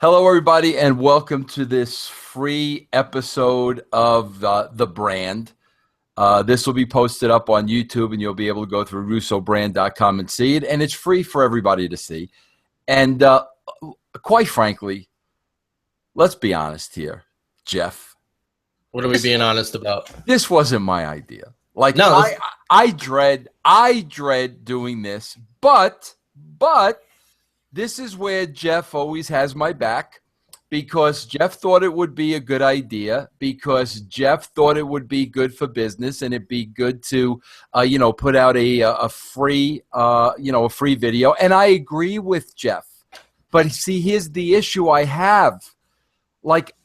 Hello, everybody, and welcome to this free episode of The Brand. This will be posted up on YouTube, and you'll be able to go through russobrand.com and see it, and it's free for everybody to see. And quite frankly, let's be honest here, Jeff. What are we being honest about? This wasn't my idea. Like, no, I dread doing this, but this is where Jeff always has my back, because Jeff thought it would be a good idea, because Jeff thought it would be good for business, and it'd be good to, put out a free video. And I agree with Jeff. But see, here's the issue I have. Like,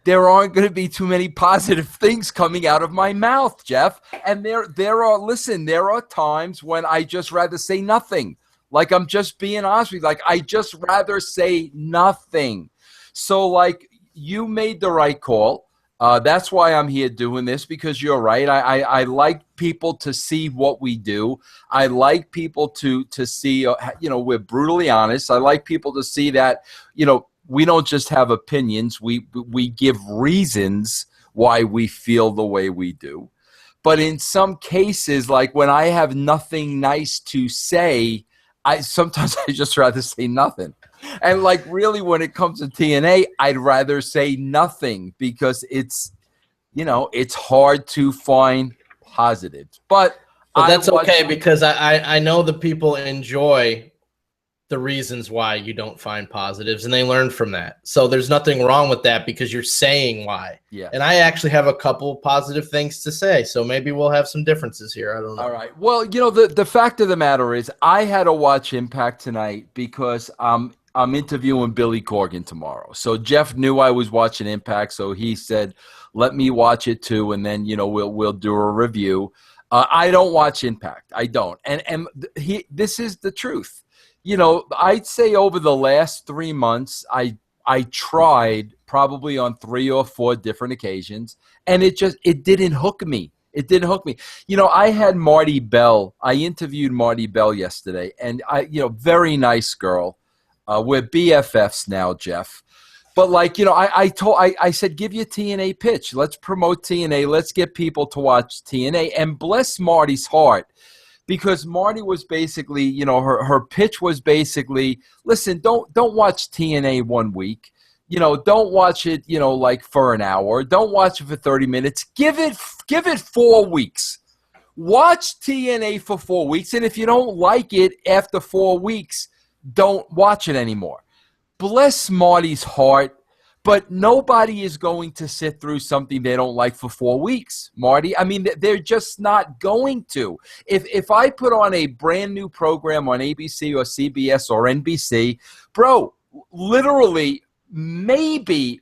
there aren't going to be too many positive things coming out of my mouth, Jeff. And there are times when I just rather say nothing. Like, I'm just being honest with you. Like, I just rather say nothing. So, like, you made the right call. That's why I'm here doing this, because you're right. I like people to see what we do. I like people to see, we're brutally honest. I like people to see that, we don't just have opinions. We give reasons why we feel the way we do. But in some cases, like when I have nothing nice to say, sometimes I just rather say nothing. And like, really, when it comes to TNA, I'd rather say nothing, because it's hard to find positives. But that's okay, because I know the people enjoy the reasons why you don't find positives, and they learn from that. So there's nothing wrong with that, because you're saying why. Yeah. And I actually have a couple positive things to say, so maybe we'll have some differences here. I don't know. All right. Well, the fact of the matter is, I had to watch Impact tonight because I'm interviewing Billy Corgan tomorrow. So Jeff knew I was watching Impact, so he said, let me watch it too, and then we'll do a review. I don't watch Impact. I don't. And this is the truth. I'd say over the last 3 months, I tried probably on 3 or 4 different occasions, and it didn't hook me. It didn't hook me. I had Marty Bell. I interviewed Marty Bell yesterday, and very nice girl. We're BFFs now, Jeff. But I said, give your TNA pitch. Let's promote TNA. Let's get people to watch TNA. And bless Marty's heart, because Marty was basically, her pitch was basically, listen, don't watch TNA 1 week. Don't watch it, like for an hour. Don't watch it for 30 minutes. Give it 4 weeks. Watch TNA for 4 weeks. And if you don't like it after 4 weeks, don't watch it anymore. Bless Marty's heart, but nobody is going to sit through something they don't like for 4 weeks, Marty. I mean, they're just not going to. If I put on a brand new program on ABC or CBS or NBC, bro, literally, maybe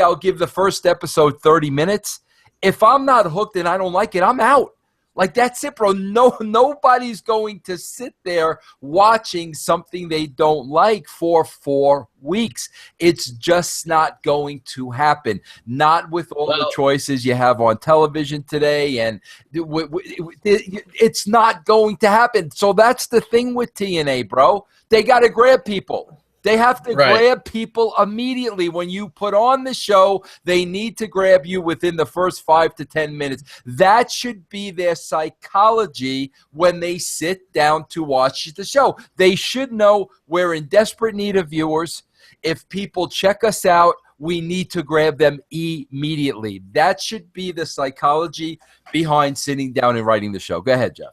I'll give the first episode 30 minutes. If I'm not hooked and I don't like it, I'm out. Like, that's it, bro. Nobody's going to sit there watching something they don't like for 4 weeks. It's just not going to happen. Not with all the choices you have on television today, and it's not going to happen. So that's the thing with TNA, bro. They got to grab people. They have to grab people immediately. When you put on the show, they need to grab you within the first 5 to 10 minutes. That should be their psychology when they sit down to watch the show. They should know we're in desperate need of viewers. If people check us out, we need to grab them immediately. That should be the psychology behind sitting down and writing the show. Go ahead, Jeff.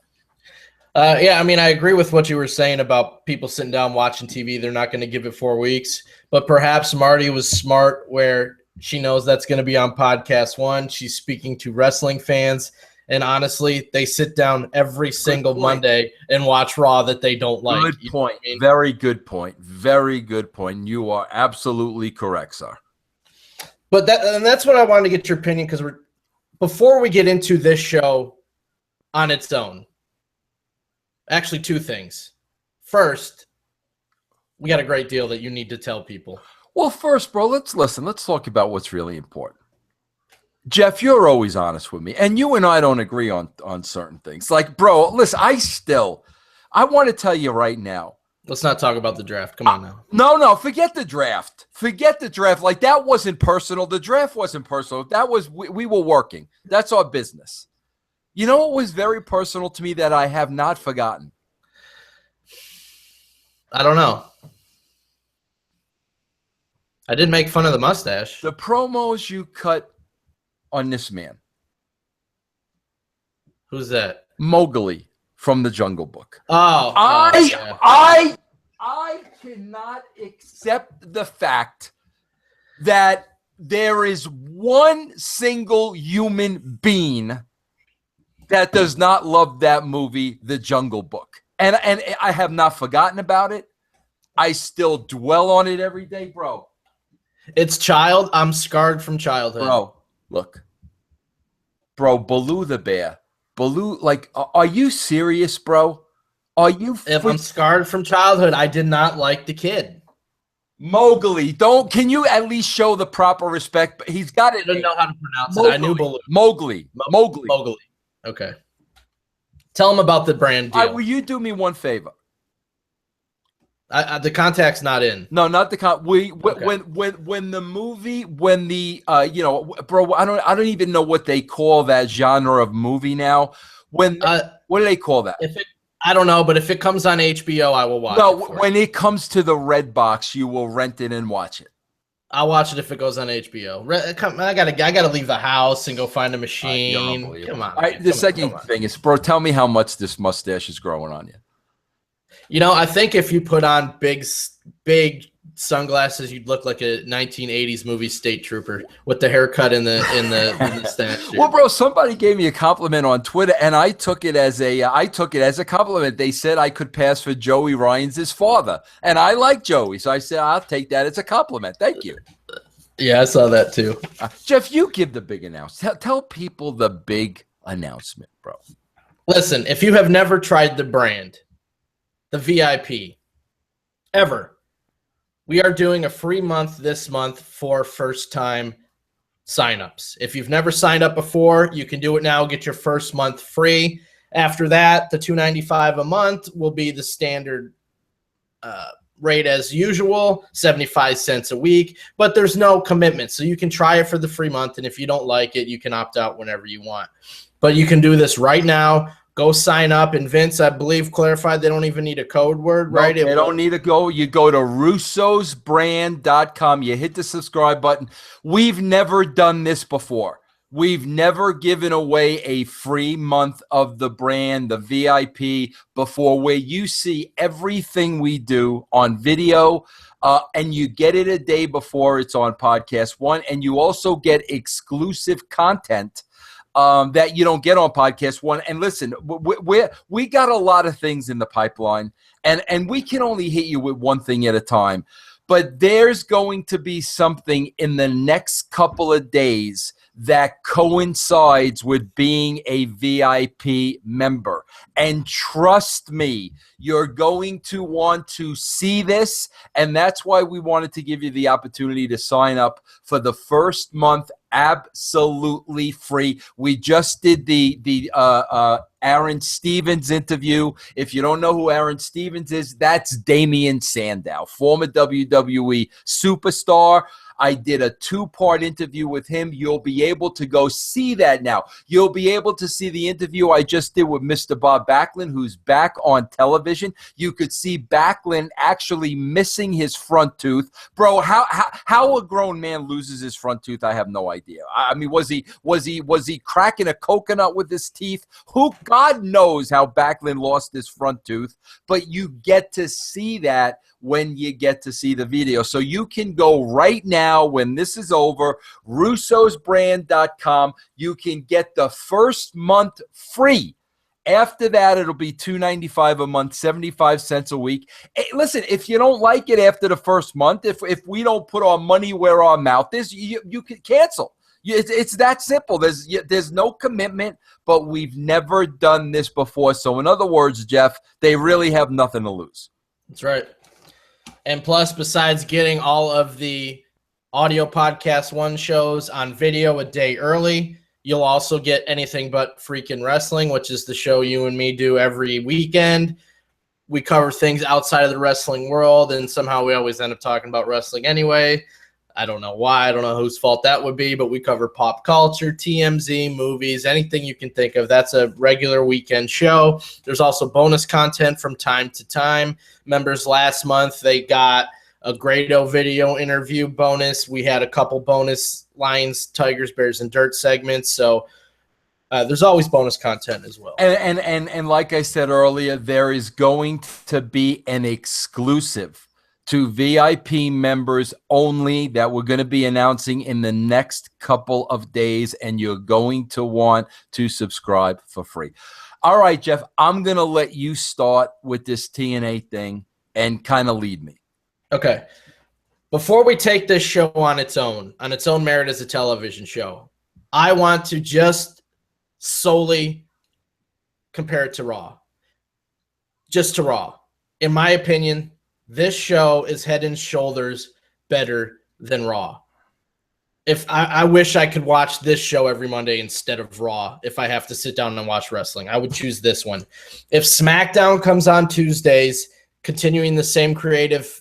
I mean, I agree with what you were saying about people sitting down watching TV. They're not going to give it 4 weeks. But perhaps Marty was smart, where she knows that's going to be on podcast 1. She's speaking to wrestling fans. And honestly, they sit down every single Monday and watch Raw that they don't like. Good point. I mean? Very good point. Very good point. You are absolutely correct, sir. But that's what I wanted to get your opinion, because before we get into this show on its own, actually 2 things. First, we got a great deal that you need to tell people. Well, first, bro, let's listen. Let's talk about what's really important. Jeff, you're always honest with me, and you and I don't agree on certain things. Like, bro, listen, I want to tell you right now, Let's not talk about the draft. Come on now. No, forget the draft. Forget the draft. Like, that wasn't personal. The draft wasn't personal. That was, we were working. That's our business. You know what was very personal to me that I have not forgotten? I don't know. I did make fun of the mustache. The promos you cut on this man. Who's that? Mowgli from the Jungle Book. Oh. I cannot accept the fact that there is one single human being that does not love that movie, The Jungle Book. And I have not forgotten about it. I still dwell on it every day, bro. I'm scarred from childhood. Bro, look. Bro, Baloo the bear. Baloo, like, are you serious, bro? Are you? If I'm scarred from childhood, I did not like the kid. Mowgli, can you at least show the proper respect? But he's got it. I didn't know how to pronounce Mowgli. it. I knew Baloo. Mowgli. Okay. Tell him about the brand deal. Will you do me one favor? The contact's not in. No, not the Okay. When the movie, bro, I don't even know what they call that genre of movie now. What do they call that? I don't know, but if it comes on HBO, I will watch it. No, when it comes to the red box, you will rent it and watch it. I'll watch it if it goes on HBO. I gotta leave the house and go find a machine. Come on. The second thing is, bro, tell me how much this mustache is growing on you. You know, I think if you put on big sunglasses, you'd look like a 1980s movie state trooper with the haircut in the stash. Well, bro, somebody gave me a compliment on Twitter, and I took it as a compliment. They said I could pass for Joey Ryan's father, and I like Joey, so I said I'll take that as a compliment. Thank you. Yeah, I saw that too. Jeff, you give the big announcement. Tell people the big announcement, bro. Listen, if you have never tried the brand, the VIP, ever, we are doing a free month this month for first-time signups. If you've never signed up before, you can do it now. Get your first month free. After that, the $2.95 a month will be the standard rate as usual, 75 cents a week. But there's no commitment, so you can try it for the free month, and if you don't like it, you can opt out whenever you want. But you can do this right now. Go sign up. And Vince, I believe, clarified they don't even need a code word, right? They don't need to go. You go to russosbrand.com. You hit the subscribe button. We've never done this before. We've never given away a free month of the brand, the VIP, before, where you see everything we do on video, and you get it a day before it's on Podcast One, and you also get exclusive content that you don't get on Podcast One. And listen, we got a lot of things in the pipeline, and we can only hit you with one thing at a time. But there's going to be something in the next couple of days that coincides with being a VIP member. And trust me, you're going to want to see this. And that's why we wanted to give you the opportunity to sign up for the first month absolutely free. We just did the Aaron Stevens interview. If you don't know who Aaron Stevens is, that's Damian Sandow, former WWE superstar. I did a 2-part interview with him. You'll be able to go see that now. You'll be able to see the interview I just did with Mr. Bob Backlund, who's back on television. You could see Backlund actually missing his front tooth. Bro, how a grown man loses his front tooth, I have no idea. I mean, was he cracking a coconut with his teeth? God knows how Backlund lost his front tooth, but you get to see that when you get to see the video. So you can go right now when this is over, russosbrand.com. You can get the first month free. After that, it'll be $2.95 a month, 75 cents a week. Hey, listen, if you don't like it after the first month, if we don't put our money where our mouth is, you can cancel. It's that simple. There's no commitment, but we've never done this before. So in other words, Jeff, they really have nothing to lose. That's right. And plus, besides getting all of the audio Podcast One shows on video a day early, you'll also get Anything But Freaking Wrestling, which is the show you and me do every weekend. we cover things outside of the wrestling world, and somehow we always end up talking about wrestling anyway. I don't know why. I don't know whose fault that would be, but we cover pop culture, TMZ, movies, anything you can think of. That's a regular weekend show. There's also bonus content from time to time. Members last month, they got a Grado video interview bonus. We had a couple bonus Lions, Tigers, Bears, and Dirt segments. So there's always bonus content as well. And like I said earlier, there is going to be an exclusive to VIP members only that we're going to be announcing in the next couple of days, and you're going to want to subscribe for free. All right, Jeff, I'm going to let you start with this TNA thing and kind of lead me. Okay. Before we take this show on its own merit as a television show, I want to just solely compare it to Raw. Just to Raw. In my opinion, this show is head and shoulders better than Raw. If I wish I could watch this show every Monday instead of Raw. If I have to sit down and watch wrestling, I would choose this one. If SmackDown comes on Tuesdays, continuing the same creative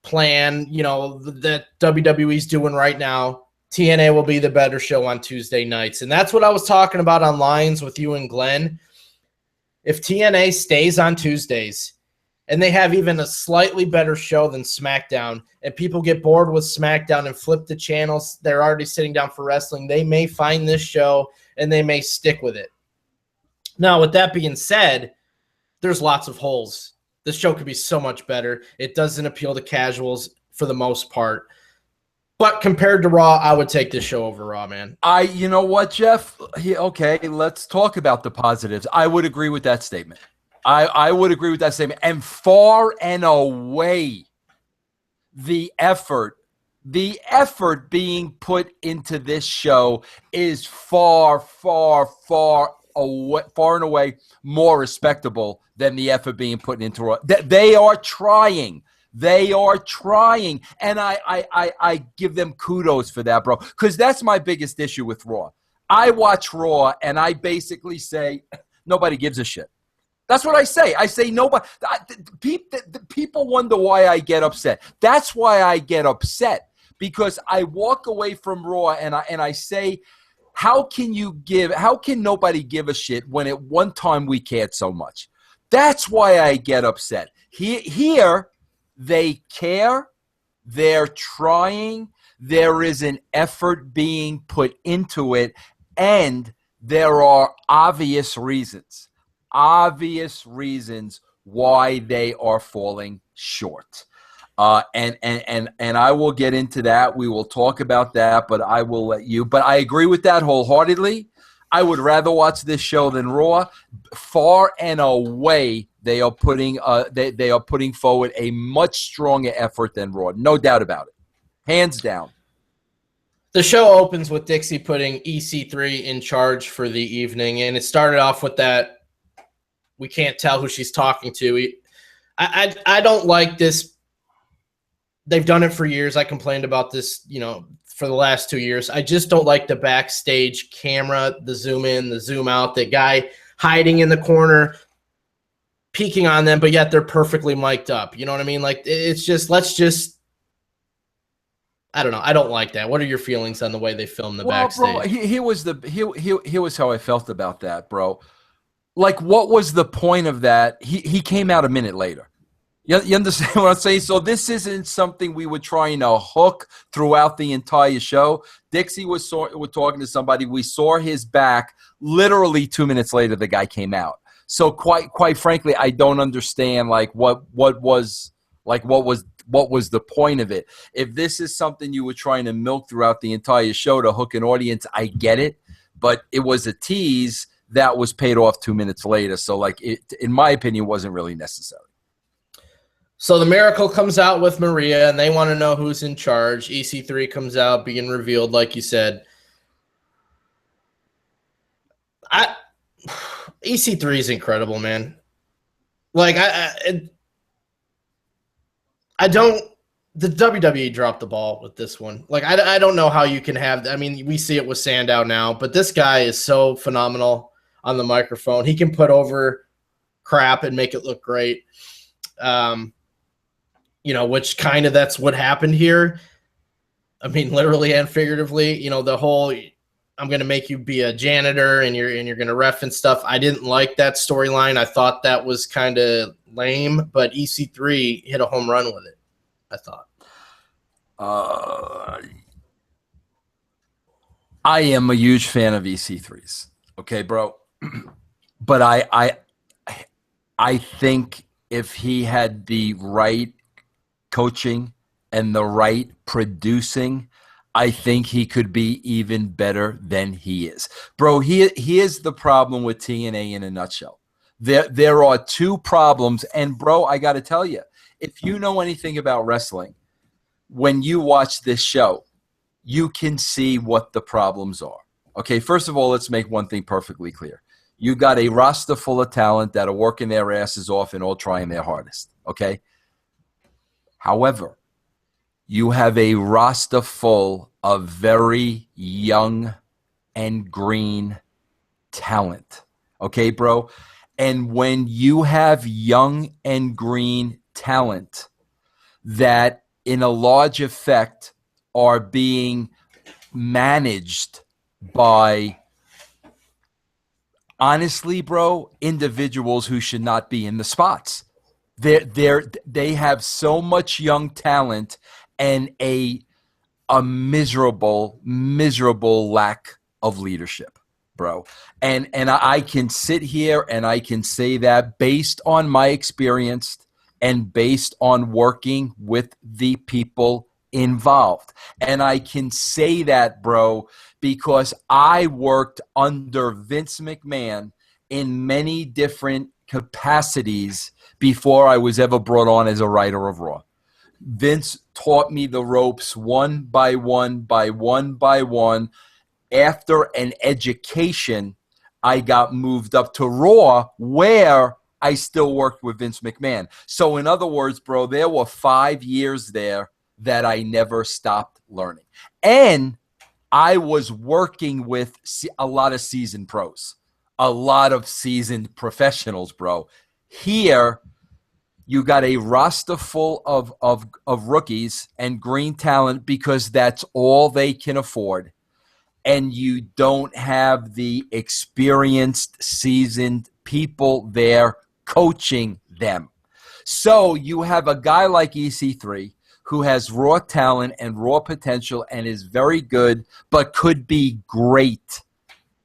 plan, that WWE's doing right now, TNA will be the better show on Tuesday nights. And that's what I was talking about on Lines with you and Glenn. If TNA stays on Tuesdays, and they have even a slightly better show than SmackDown, and people get bored with SmackDown and flip the channels, they're already sitting down for wrestling, they may find this show and they may stick with it. Now, with that being said, there's lots of holes. This show could be so much better. It doesn't appeal to casuals for the most part. But compared to Raw, I would take this show over Raw, man. You know what, Jeff? Okay, let's talk about the positives. I would agree with that statement. I would agree with that statement. And far and away, the effort being put into this show is far and away more respectable than the effort being put into Raw. They are trying. And I give them kudos for that, bro, because that's my biggest issue with Raw. I watch Raw, and I basically say, nobody gives a shit. That's what I say. I say nobody. People wonder why I get upset. That's why I get upset, because I walk away from Raw and I say, how can nobody give a shit when at one time we cared so much? That's why I get upset. Here they care. They're trying. There is an effort being put into it, and there are obvious reasons why they are falling short. And I will get into that. We will talk about that, but I will let you. But I agree with that wholeheartedly. I would rather watch this show than Raw. Far and away, they are putting forward a much stronger effort than Raw. No doubt about it. Hands down. The show opens with Dixie putting EC3 in charge for the evening, and it started off with that. We can't tell who she's talking to. I don't like this. They've done it for years. I complained about this, for the last 2 years. I just don't like the backstage camera, the zoom in, the zoom out, the guy hiding in the corner, peeking on them, but yet they're perfectly mic'd up. You know what I mean? Like, it's just, I don't know. I don't like that. What are your feelings on the way they filmed the backstage? Bro, here was how I felt about that, bro. Like, what was the point of that? He came out a minute later. You understand what I'm saying? So this isn't something we were trying to hook throughout the entire show. Dixie was talking to somebody. We saw his back. Literally 2 minutes later, the guy came out. So quite frankly, I don't understand what was the point of it. If this is something you were trying to milk throughout the entire show to hook an audience, I get it. But it was a tease that was paid off 2 minutes later. So, in my opinion, wasn't really necessary. So the Miracle comes out with Maria, and they want to know who's in charge. EC3 comes out, being revealed, like you said. EC3 is incredible, man. Like, I don't. The WWE dropped the ball with this one. Like, I don't know how you can have. I mean, we see it with Sandow now, but this guy is so phenomenal on the microphone. He can put over crap and make it look great. Which kind of that's what happened here. I mean, literally and figuratively, the whole I'm going to make you be a janitor and you're going to ref and stuff. I didn't like that storyline. I thought that was kind of lame, but EC3 hit a home run with it, I thought. I am a huge fan of EC3s. Okay, bro. But I think if he had the right coaching and the right producing, I think he could be even better than he is. Bro, here's the problem with TNA in a nutshell. There are two problems, and bro, I got to tell you, if you know anything about wrestling, when you watch this show, you can see what the problems are. Okay, first of all, let's make one thing perfectly clear. You got a roster full of talent that are working their asses off and all trying their hardest, okay? However, you have a roster full of very young and green talent, okay, bro? And when you have young and green talent that in a large effect are being managed by, honestly, bro, individuals who should not be in the spots. They have so much young talent and a miserable lack of leadership, bro. And I can sit here and I can say that based on my experience and based on working with the people involved. And I can say that, bro, because I worked under Vince McMahon in many different capacities before I was ever brought on as a writer of Raw. Vince taught me the ropes one by one by one by one. After an education, I got moved up to Raw, where I still worked with Vince McMahon. So in other words, bro, there were 5 years there that I never stopped learning. And I was working with a lot of seasoned pros, a lot of seasoned professionals, bro. Here, you got a roster full of rookies and green talent because that's all they can afford. And you don't have the experienced, seasoned people there coaching them. So you have a guy like EC3 who has raw talent and raw potential and is very good, but could be great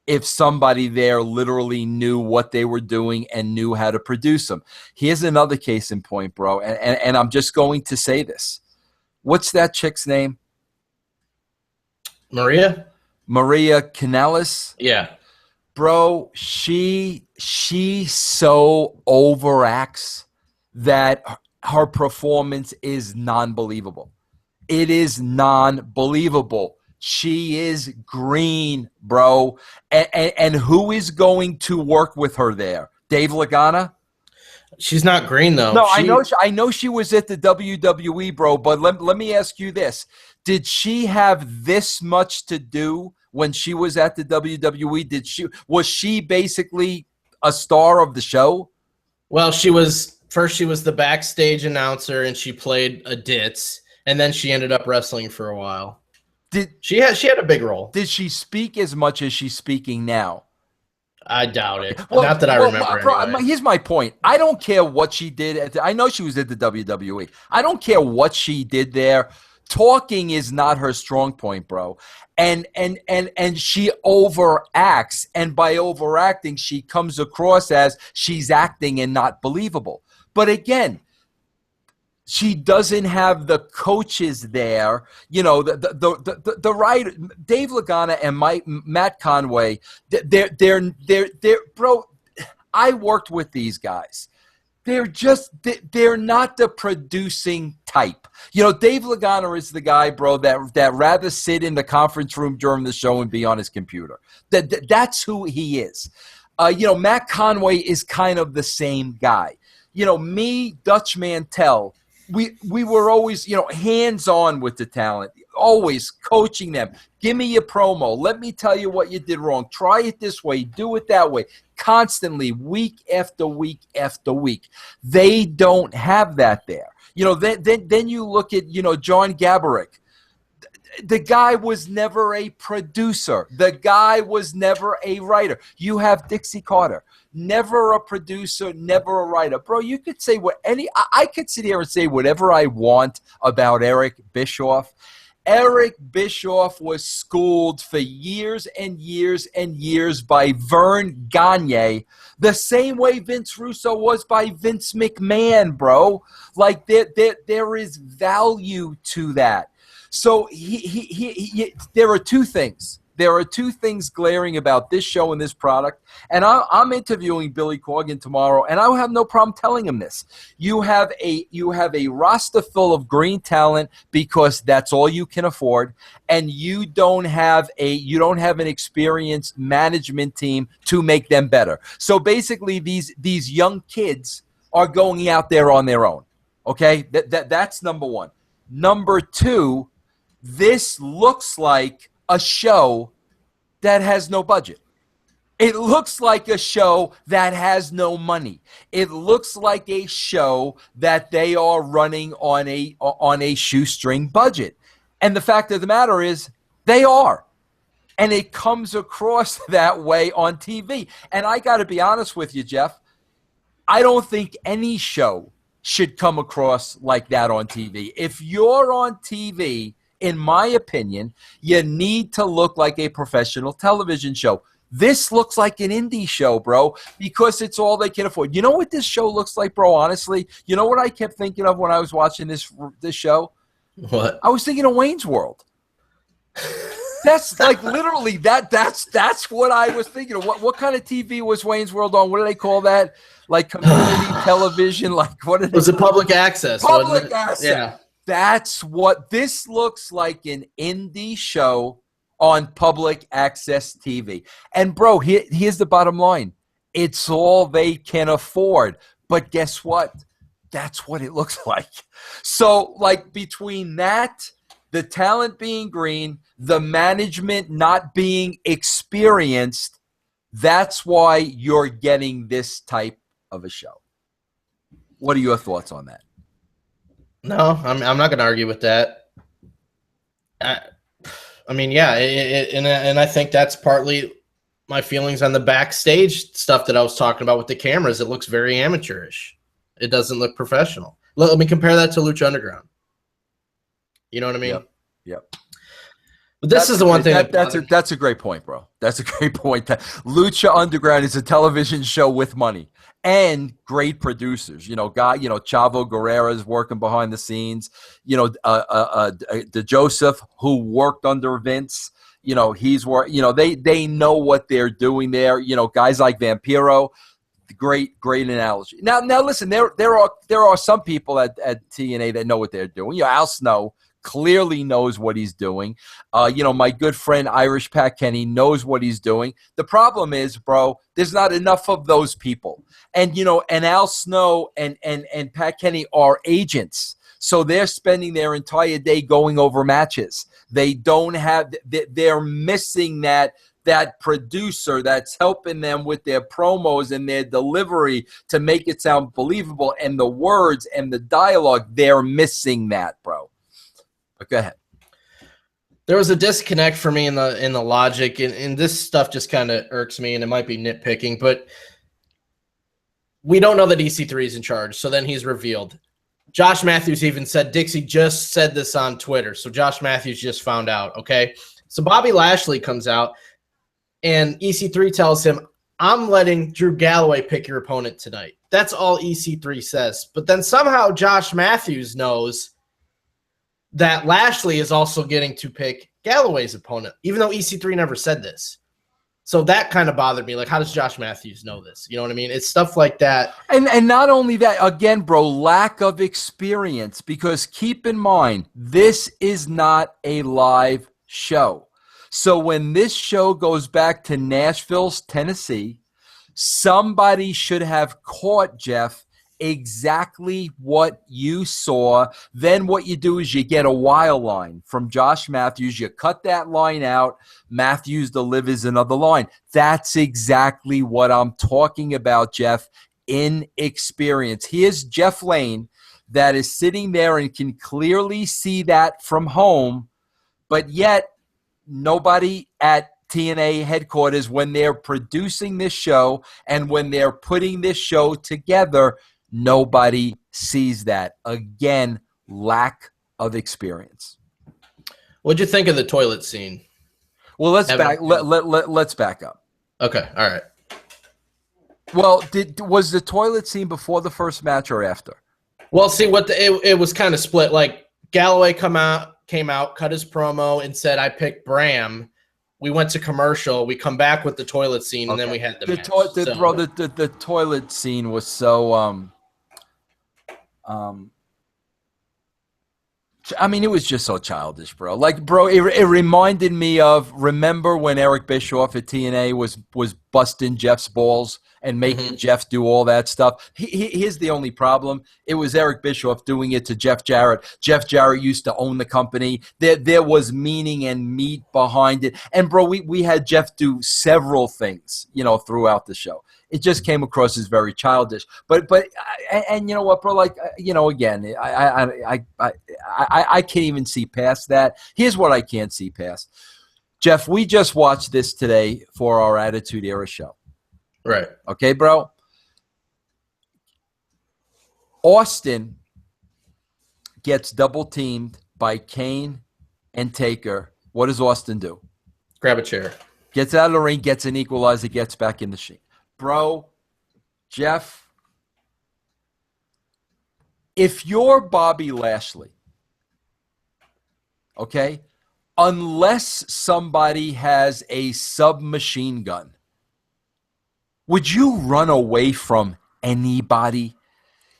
if somebody there literally knew what they were doing and knew how to produce them. Here's another case in point, bro, and I'm just going to say this. What's that chick's name? Maria Kanellis? Yeah. Bro, she so overacts that her performance is non-believable. It is non-believable. She is green, bro. And who is going to work with her there? Dave Lagana? She's not green, though. No, I know she was at the WWE, bro, but let me ask you this. Did she have this much to do when she was at the WWE? Was she basically a star of the show? Well, she was the backstage announcer and she played a ditz, and then she ended up wrestling for a while. She had a big role. Did she speak as much as she's speaking now? I doubt it. Well, not that I remember. Anyway. Here's my point. I don't care what she did. I know she was at the WWE. I don't care what she did there. Talking is not her strong point, bro. And she overacts. And by overacting, she comes across as she's acting and not believable. But again, she doesn't have the coaches there, the writer, Dave Lagana and Matt Conway. They're bro. I worked with these guys. They're not the producing type. Dave Lagana is the guy, bro, that rather sit in the conference room during the show and be on his computer. That's who he is. Matt Conway is kind of the same guy. Me, Dutch Mantel. We were always, hands-on with the talent. always coaching them. Give me your promo. Let me tell you what you did wrong. Try it this way. Do it that way. Constantly, week after week after week. They don't have that there. Then you look at, John Gabarick. The guy was never a producer. The guy was never a writer. You have Dixie Carter, never a producer, never a writer. Bro, you could say I could sit here and say whatever I want about Eric Bischoff. Eric Bischoff was schooled for years and years and years by Vern Gagne, the same way Vince Russo was by Vince McMahon, bro. Like there is value to that. So there are two things. There are two things glaring about this show and this product. And I'm interviewing Billy Corgan tomorrow, and I will have no problem telling him this. You have a roster full of green talent because that's all you can afford, and you don't have an experienced management team to make them better. So basically, these young kids are going out there on their own. Okay, that's number one. Number two. This looks like a show that has no budget. It looks like a show that has no money. It looks like a show that they are running on a shoestring budget. And the fact of the matter is, they are. And it comes across that way on TV. And I got to be honest with you, Jeff, I don't think any show should come across like that on TV. If you're on TV, in my opinion, you need to look like a professional television show. This looks like an indie show, bro, because it's all they can afford. You know what this show looks like, bro, honestly? You know what I kept thinking of when I was watching this show? What? I was thinking of Wayne's World. That's like literally that's what I was thinking of. What kind of TV was Wayne's World on? What do they call that? Like community television? Like what did was it public access? Public access. Yeah. That's what this looks like, an indie show on public access TV. And, bro, here's the bottom line. It's all they can afford. But guess what? That's what it looks like. So, like, between that, the talent being green, the management not being experienced, that's why you're getting this type of a show. What are your thoughts on that? No, I'm not going to argue with that. I mean, yeah, and I think that's partly my feelings on the backstage stuff that I was talking about with the cameras. It looks very amateurish. It doesn't look professional. Let me compare that to Lucha Underground. You know what I mean? Yep. But this is the one thing that's a great point, bro. That's a great point. Lucha Underground is a television show with money and great producers. Chavo Guerrero is working behind the scenes. De Joseph, who worked under Vince. He's work. They know what they're doing there. Guys like Vampiro. Great analogy. Now listen. There are some people at TNA that know what they're doing. Al Snow clearly knows what he's doing. My good friend Irish Pat Kenny knows what he's doing. The problem is, bro, there's not enough of those people. And Al Snow and Pat Kenny are agents. So they're spending their entire day going over matches. They don't have they're missing that producer that's helping them with their promos and their delivery to make it sound believable, and the words and the dialogue, they're missing that, bro. But go ahead. There was a disconnect for me in the logic, and this stuff just kind of irks me, and it might be nitpicking, but we don't know that EC3 is in charge, so then he's revealed. Josh Matthews even said, Dixie just said this on Twitter, so Josh Matthews just found out, okay? So Bobby Lashley comes out, and EC3 tells him, I'm letting Drew Galloway pick your opponent tonight. That's all EC3 says. But then somehow Josh Matthews knows that Lashley is also getting to pick Galloway's opponent, even though EC3 never said this. So that kind of bothered me. Like, how does Josh Matthews know this? You know what I mean? It's stuff like that. And not only that, again, bro, lack of experience, because keep in mind, this is not a live show. So when this show goes back to Nashville, Tennessee, somebody should have caught Jeff exactly what you saw. Then what you do is you get a wire line from Josh Matthews. You cut that line out. Matthews delivers another line. That's exactly what I'm talking about, Jeff. Inexperience. Here's Jeff Lane that is sitting there and can clearly see that from home, but yet nobody at TNA headquarters, when they're producing this show and when they're putting this show together, nobody sees that. Again, lack of experience. What'd you think of the toilet scene? Well, let's back up. Okay, all right. Well, was the toilet scene before the first match or after? Well, see, it was kind of split. Like Galloway came out, cut his promo, and said, "I picked Bram." We went to commercial. We come back with the toilet scene, and then we had the match. The toilet scene was so I mean, it was just so childish, bro. Like, bro, it reminded me of, remember when Eric Bischoff at TNA was busting Jeff's balls and making Jeff do all that stuff? Here's the only problem. It was Eric Bischoff doing it to Jeff Jarrett. Jeff Jarrett used to own the company. There was meaning and meat behind it. And, bro, we had Jeff do several things, throughout the show. It just came across as very childish. But you know what, bro? Like, again, I can't even see past that. Here's what I can't see past. Jeff, we just watched this today for our Attitude Era show. Right. Okay, bro? Austin gets double teamed by Kane and Taker. What does Austin do? Grab a chair. Gets out of the ring, gets an equalizer, gets back in the sheet. Bro, Jeff, if you're Bobby Lashley, okay, unless somebody has a submachine gun, would you run away from anybody?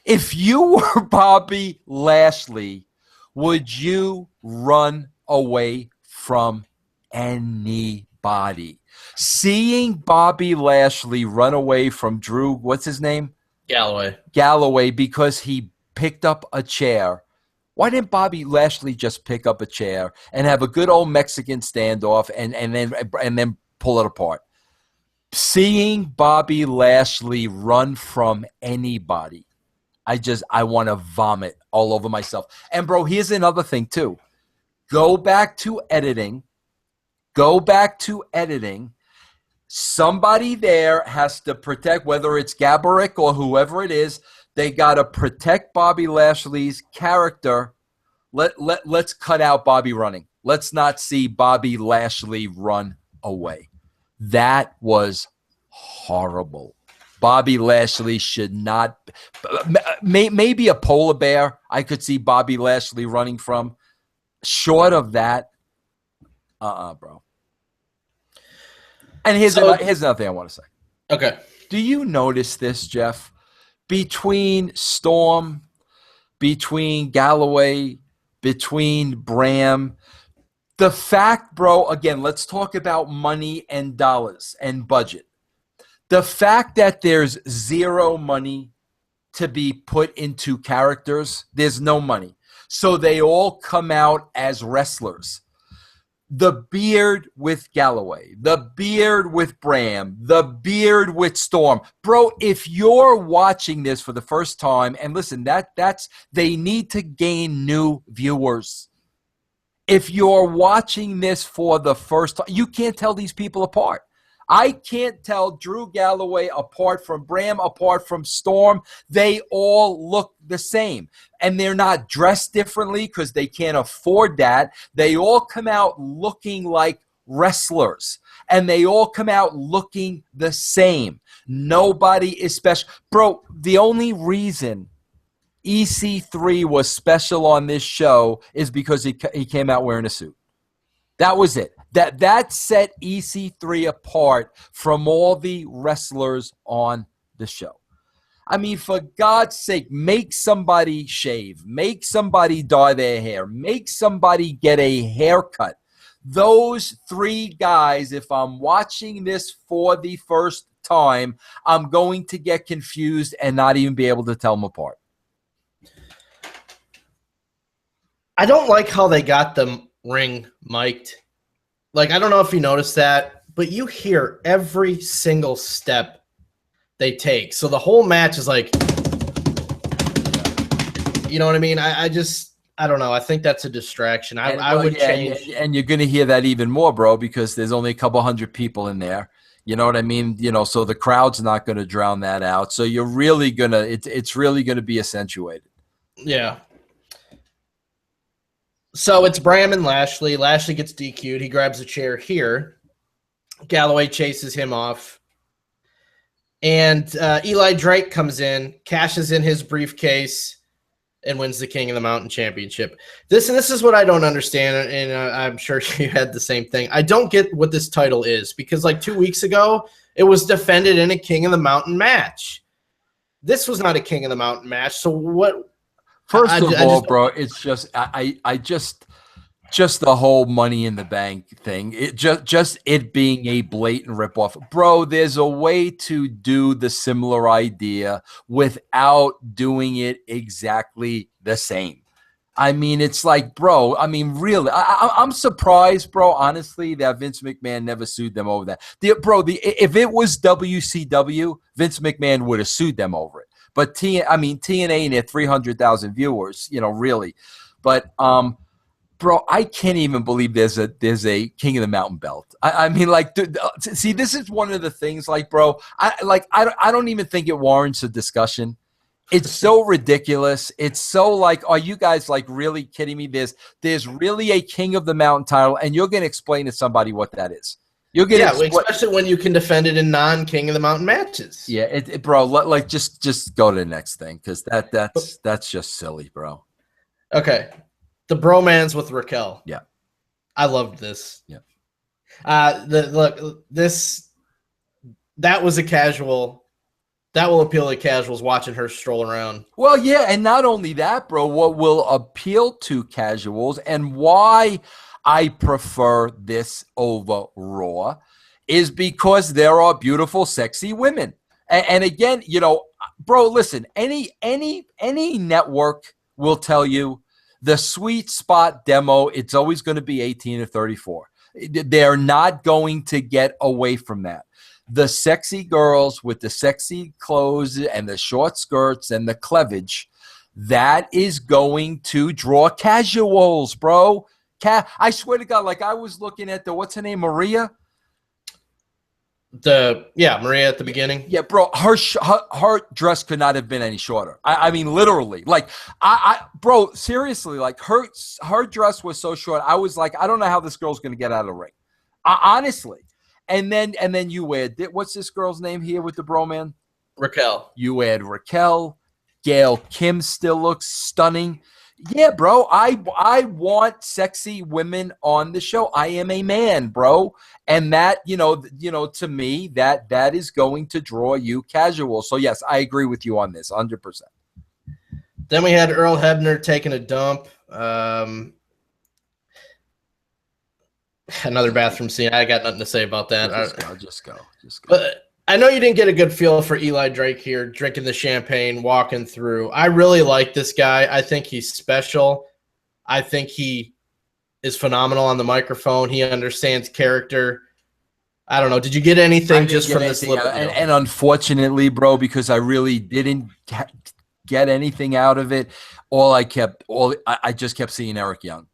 If you were Bobby Lashley, would you run away from anybody? Seeing Bobby Lashley run away from Drew, what's his name? Galloway, because he picked up a chair. Why didn't Bobby Lashley just pick up a chair and have a good old Mexican standoff and then pull it apart? Seeing Bobby Lashley run from anybody, I want to vomit all over myself. And, bro, here's another thing, too. Go back to editing. Somebody there has to protect, whether it's Gaborik or whoever it is, they got to protect Bobby Lashley's character. Let's cut out Bobby running. Let's not see Bobby Lashley run away. That was horrible. Bobby Lashley should not. Maybe a polar bear I could see Bobby Lashley running from. Short of that, bro. And here's another thing I want to say. Okay. Do you notice this, Jeff? Between Storm, between Galloway, between Bram, the fact, bro, again, let's talk about money and dollars and budget. The fact that there's zero money to be put into characters, there's no money. So they all come out as wrestlers. The beard with Galloway, the beard with Bram, the beard with Storm. Bro, if you're watching this for the first time, and listen, that's they need to gain new viewers. If you're watching this for the first time, you can't tell these people apart. I can't tell Drew Galloway apart from Bram, apart from Storm. They all look the same. And they're not dressed differently because they can't afford that. They all come out looking like wrestlers. And they all come out looking the same. Nobody is special. Bro, the only reason EC3 was special on this show is because he came out wearing a suit. That was it. That set EC3 apart from all the wrestlers on the show. I mean, for God's sake, make somebody shave. Make somebody dye their hair. Make somebody get a haircut. Those three guys, if I'm watching this for the first time, I'm going to get confused and not even be able to tell them apart. I don't like how they got the ring mic'd. Like, I don't know if you noticed that, but you hear every single step they take. So the whole match is like, you know what I mean? I don't know. I think that's a distraction. I would change. And you're going to hear that even more, bro, because there's only a couple hundred people in there. You know what I mean? You know, so the crowd's not going to drown that out. So you're really going to, it's really going to be accentuated. Yeah. So it's Bram and Lashley. Lashley gets DQ'd. He grabs a chair here. Galloway chases him off. And Eli Drake comes in, cashes in his briefcase, and wins the King of the Mountain Championship. This is what I don't understand, and I'm sure you had the same thing. I don't get what this title is, because like 2 weeks ago, it was defended in a King of the Mountain match. This was not a King of the Mountain match, so what? First of all, bro, it's just I just the whole Money in the Bank thing. It just it being a blatant ripoff, bro. There's a way to do the similar idea without doing it exactly the same. I mean, it's like, bro. I mean, really, I'm surprised, bro. Honestly, that Vince McMahon never sued them over that. If it was WCW, Vince McMahon would have sued them over it. But TNA and their 300,000 viewers, you know, really. But bro, I can't even believe there's a King of the Mountain belt. I mean, like, see, this is one of the things, like, bro. I don't even think it warrants a discussion. It's so ridiculous. It's so like, are you guys like really kidding me? There's really a King of the Mountain title, and you're going to explain to somebody what that is. Especially when you can defend it in non-King of the Mountain matches. Yeah, bro. Like, just go to the next thing, because that's just silly, bro. Okay, the bromance with Raquel. Yeah, I loved this. Yeah, that was a casual. That will appeal to casuals watching her stroll around. Well, yeah, and not only that, bro. What will appeal to casuals and why I prefer this over Raw is because there are beautiful, sexy women. And again, you know, bro, listen, any network will tell you the sweet spot demo, it's always going to be 18 or 34. They're not going to get away from that. The sexy girls with the sexy clothes and the short skirts and the cleavage, that is going to draw casuals, bro. I swear to God, like I was looking at what's her name, Maria? Maria at the beginning. Yeah, bro, her dress could not have been any shorter. I mean, literally, like, bro, seriously, like her dress was so short. I was like, I don't know how this girl's going to get out of the ring. Honestly. And then you add, what's this girl's name here with the bro man? Raquel. You add Raquel. Gail Kim still looks stunning. Yeah, bro, I want sexy women on the show. I am a man, bro. And that, you know, to me, that is going to draw you casual. So, yes, I agree with you on this, 100%. Then we had Earl Hebner taking a dump. Another bathroom scene. I got nothing to say about that. Just go. But I know you didn't get a good feel for Eli Drake here, drinking the champagne, walking through. I really like this guy. I think he's special. I think he is phenomenal on the microphone. He understands character. I don't know. Did you get anything just from this little? And unfortunately, bro, because I really didn't get anything out of it, I just kept seeing Eric Young.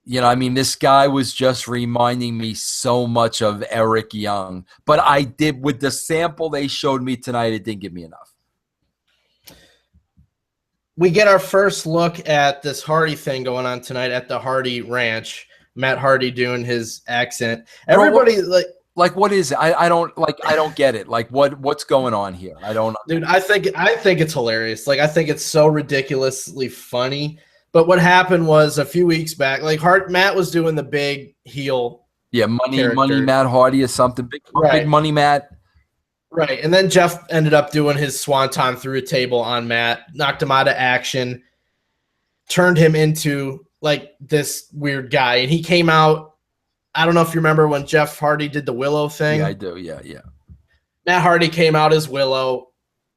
You know, I mean, this guy was just reminding me so much of Eric Young. But I did, with the sample they showed me tonight, it didn't give me enough. We get our first look at this Hardy thing going on tonight at the Hardy Ranch. Matt Hardy doing his accent. Everybody, like what is it? I don't get it. Like what's going on here? I don't. Dude, I think it's hilarious. Like I think it's so ridiculously funny. But what happened was a few weeks back, like Matt was doing the big heel. Yeah, money Matt Hardy or something. Big money Matt. Right. And then Jeff ended up doing his swanton through a table on Matt, knocked him out of action, turned him into like this weird guy. And he came out. I don't know if you remember when Jeff Hardy did the Willow thing. Yeah, I do. Yeah. Matt Hardy came out as Willow,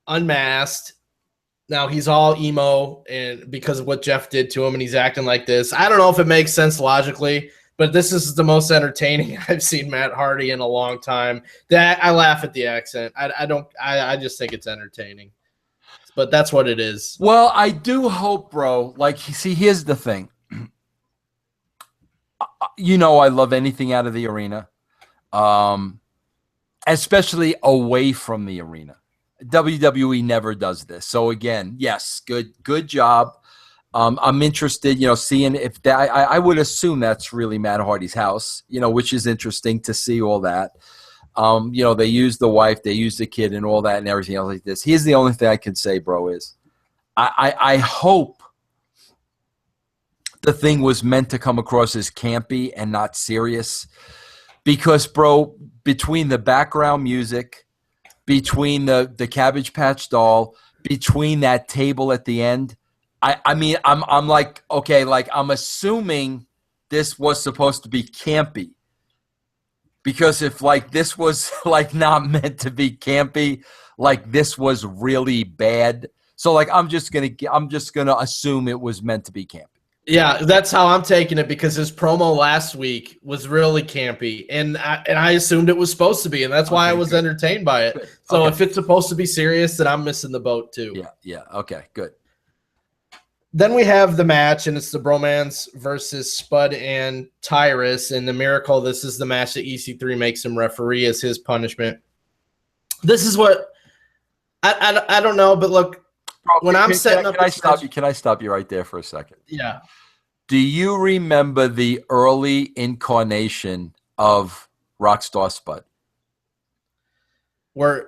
unmasked. Now he's all emo and because of what Jeff did to him, and he's acting like this. I don't know if it makes sense logically, but this is the most entertaining I've seen Matt Hardy in a long time. That I laugh at the accent. I just think it's entertaining. But that's what it is. Well, I do hope, bro. Like, see, here's the thing. You know, I love anything out of the arena, especially away from the arena. WWE never does this. So again, yes, good job. I'm interested, seeing if that. I would assume that's really Matt Hardy's house, which is interesting to see all that. They use the wife, they use the kid, and all that, and everything else like this. Here's the only thing I can say, bro, is I hope the thing was meant to come across as campy and not serious, because, bro, between the background music, between the Cabbage Patch doll, between that table at the end, I mean, I'm like, okay, like I'm assuming this was supposed to be campy. Because if like this was like not meant to be campy, like this was really bad. So like I'm just gonna assume it was meant to be campy. Yeah, that's how I'm taking it, because his promo last week was really campy, and I assumed it was supposed to be, and that's why I was entertained by it. Good. So if it's supposed to be serious, then I'm missing the boat too. Yeah. Okay, good. Then we have the match, and it's the Bromans versus Spud and Tyrus. And the Miracle, this is the match that EC3 makes him referee as his punishment. This is what I don't know, but look, when I'm setting up, can I stop you right there for a second? Yeah. Do you remember the early incarnation of Rockstar Spud? When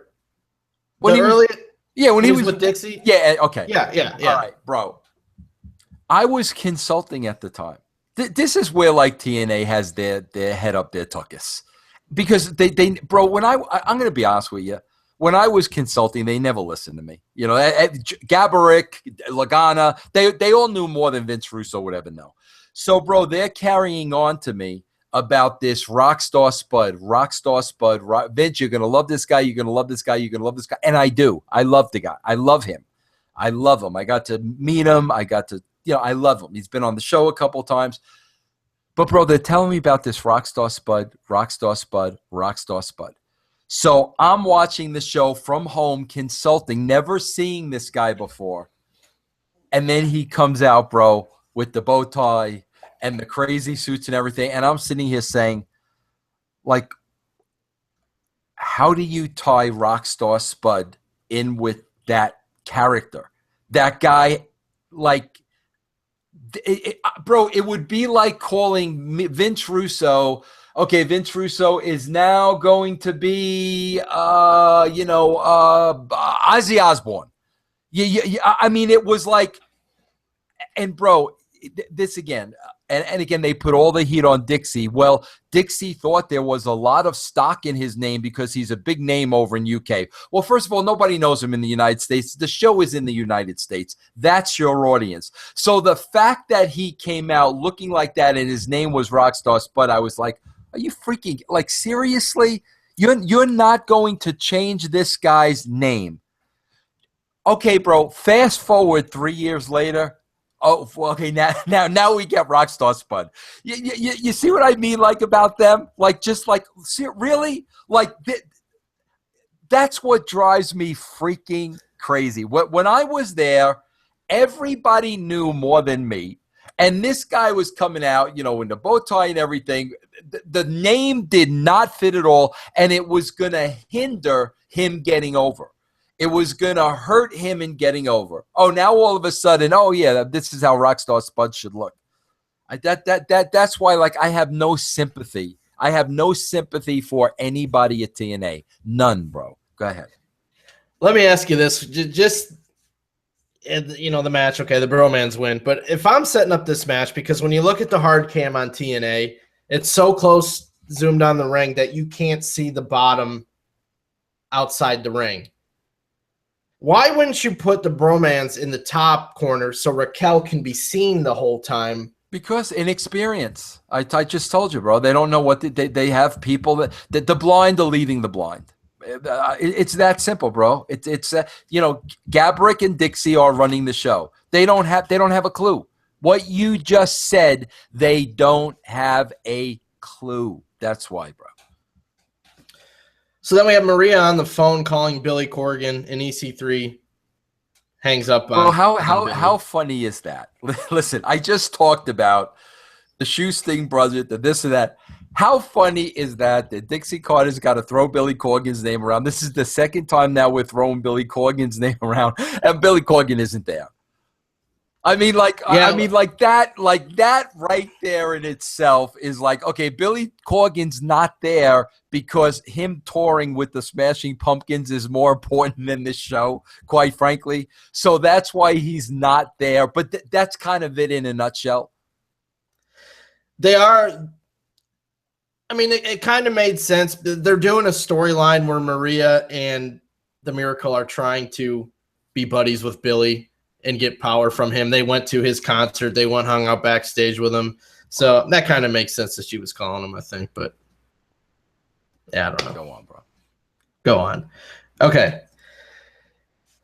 he was with Dixie? Yeah, okay. Yeah. All right, bro. I was consulting at the time. This is where like TNA has their head up their tuckus. Because they bro, when I'm going to be honest with you, when I was consulting, they never listened to me. Gabarick, Lagana, they all knew more than Vince Russo would ever know. So, bro, they're carrying on to me about this Rockstar Spud. Vince, you're going to love this guy. You're going to love this guy. You're going to love this guy. And I do. I love the guy. I love him. I got to meet him. I love him. He's been on the show a couple times. But, bro, they're telling me about this Rockstar Spud. So I'm watching the show from home, consulting, never seeing this guy before. And then he comes out, bro, with the bow tie and the crazy suits and everything. And I'm sitting here saying, like, how do you tie Rockstar Spud in with that character? That guy, like, bro, it would be like calling Vince Russo. Okay, Vince Russo is now going to be, Ozzy Osbourne. I mean, it was like, and bro, this again, and again, they put all the heat on Dixie. Well, Dixie thought there was a lot of stock in his name because he's a big name over in UK. Well, first of all, nobody knows him in the United States. The show is in the United States. That's your audience. So the fact that he came out looking like that and his name was Rockstar Spud, I was like, are you freaking, like, seriously? You're not going to change this guy's name. Okay, bro, fast forward 3 years later. Oh, okay, now we get Rockstar Spud. You see what I mean, like, about them? Like, just like, really? Like, that's what drives me freaking crazy. When I was there, everybody knew more than me. And this guy was coming out, in the bow tie and everything. The name did not fit at all, and it was going to hinder him getting over. It was going to hurt him in getting over. Oh, now all of a sudden, oh, yeah, this is how Rockstar Spud should look. That's why, like, I have no sympathy. I have no sympathy for anybody at TNA. None, bro. Go ahead. Let me ask you this. Just the match, okay, the Bromans win. But if I'm setting up this match, because when you look at the hard cam on TNA, it's so close, zoomed on the ring, that you can't see the bottom outside the ring. Why wouldn't you put the Bromans in the top corner so Raquel can be seen the whole time? Because inexperience. I just told you, bro. They don't know what they have people that the blind are leading the blind. It's that simple, bro. It's Gabrick and Dixie are running the show. They don't have a clue. What you just said, they don't have a clue. That's why, bro. So then we have Maria on the phone calling Billy Corgan, and EC3 hangs up on. Bro, how funny is that? Listen, I just talked about the Shoesting brothers, the this and that. How funny is that Dixie Carter's got to throw Billy Corgan's name around? This is the second time now we're throwing Billy Corgan's name around, and Billy Corgan isn't there. I mean, that right there in itself is like, okay, Billy Corgan's not there because him touring with the Smashing Pumpkins is more important than this show, quite frankly. So that's why he's not there. But that's kind of it in a nutshell. They are. I mean, it kind of made sense. They're doing a storyline where Maria and the Miracle are trying to be buddies with Billy and get power from him. They went to his concert. They went hung out backstage with him. So that kind of makes sense that she was calling him, I think. But yeah, I don't know. Go on, bro. Go on. Okay.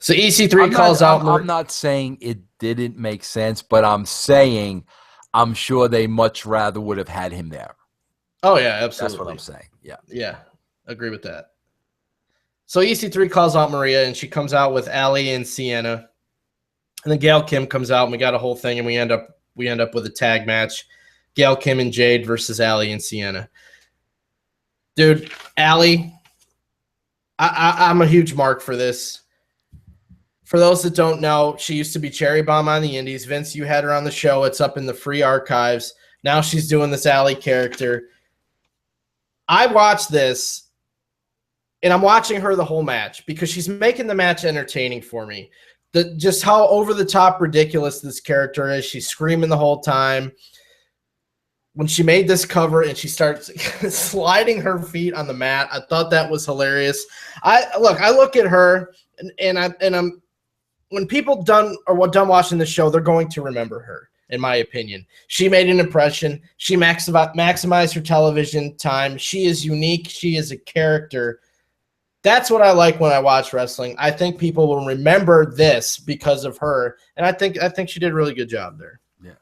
So EC3 calls out. I'm not saying it didn't make sense, but I'm saying I'm sure they much rather would have had him there. Oh, yeah, absolutely. That's what I'm saying. Yeah. Yeah, agree with that. So EC3 calls out Maria, and she comes out with Allie and Sienna. And then Gail Kim comes out, and we got a whole thing, and we end up with a tag match. Gail Kim and Jade versus Allie and Sienna. Dude, Allie, I'm a huge mark for this. For those that don't know, she used to be Cherry Bomb on the Indies. Vince, you had her on the show. It's up in the free archives. Now she's doing this Allie character. I watched this, and I'm watching her the whole match because she's making the match entertaining for me. Just how over-the-top ridiculous this character is. She's screaming the whole time. When she made this cover and she starts sliding her feet on the mat, I thought that was hilarious. I look at her, and I'm when people done watching the show, they're going to remember her, in my opinion. She made an impression. She maximized her television time. She is unique. She is a character. That's what I like when I watch wrestling. I think people will remember this because of her, and I think she did a really good job there. Yeah.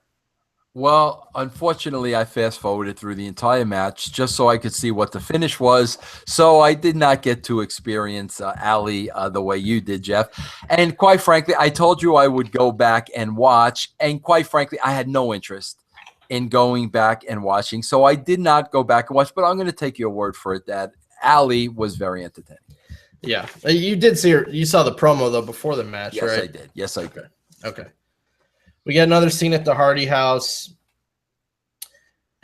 Well, unfortunately, I fast-forwarded through the entire match just so I could see what the finish was, so I did not get to experience Allie the way you did, Jeff. And quite frankly, I told you I would go back and watch, and quite frankly, I had no interest in going back and watching, so I did not go back and watch, but I'm going to take your word for it that Allie was very entertaining. Yeah, you did see her. You saw the promo though before the match, yes, right? I did. Yes, I did. Okay. We get another scene at the Hardy house,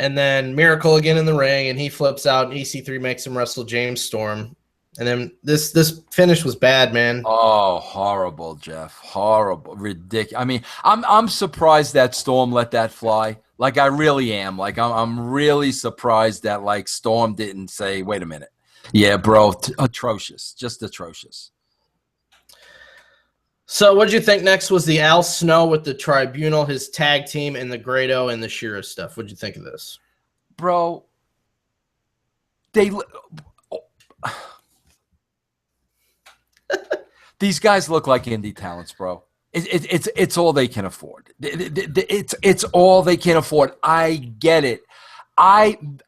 and then Miracle again in the ring, and he flips out, and EC3 makes him wrestle James Storm, and then this finish was bad, man. Oh, horrible, Jeff. Horrible, ridiculous. I mean, I'm surprised that Storm let that fly. Like I really am. Like I'm really surprised that like Storm didn't say, "Wait a minute." Yeah, bro, atrocious, just atrocious. So what did you think next was the Al Snow with the Tribunal, his tag team, and the Grado and the Shira stuff? What did you think of this? Bro, these guys look like indie talents, bro. It's all they can afford. It's all they can afford. I get it.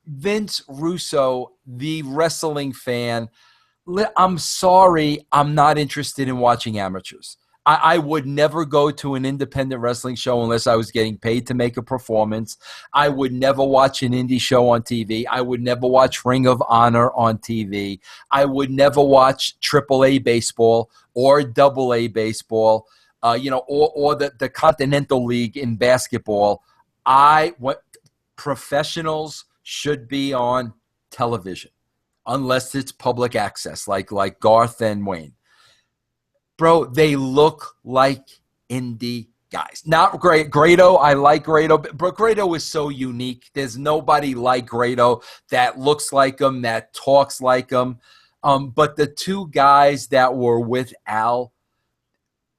Vince Russo, the wrestling fan, I'm sorry, I'm not interested in watching amateurs. I would never go to an independent wrestling show unless I was getting paid to make a performance. I would never watch an indie show on TV. I would never watch Ring of Honor on TV. I would never watch AAA baseball or AA baseball, or the Continental League in basketball. Professionals should be on television unless it's public access, like Garth and Wayne. Bro, they look like indie guys. Not great. Grado, I like Grado, but Grado is so unique. There's nobody like Grado that looks like him, that talks like him. But the two guys that were with Al,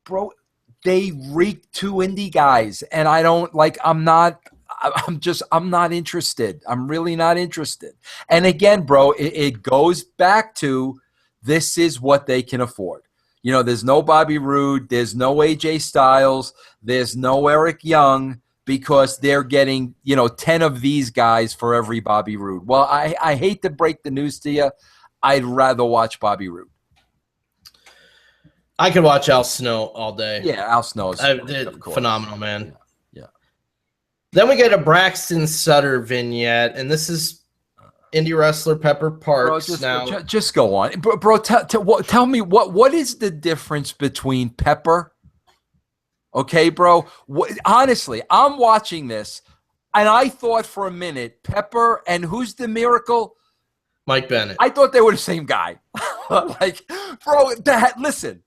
bro, they reek two indie guys. And I'm not interested. I'm really not interested. And again, bro, it goes back to this is what they can afford. You know, there's no Bobby Roode, there's no AJ Styles, there's no Eric Young, because they're getting, 10 of these guys for every Bobby Roode. Well, I hate to break the news to you. I'd rather watch Bobby Roode. I could watch Al Snow all day. Yeah, Al Snow is phenomenal, man. Yeah. Then we get a Braxton Sutter vignette, and this is indie wrestler Pepper Parks. Bro, just go on. Bro, tell me what is the difference between Pepper? Okay, bro. Honestly, I'm watching this, and I thought for a minute, Pepper and who's the Miracle? Mike Bennett. I thought they were the same guy. Bro, listen.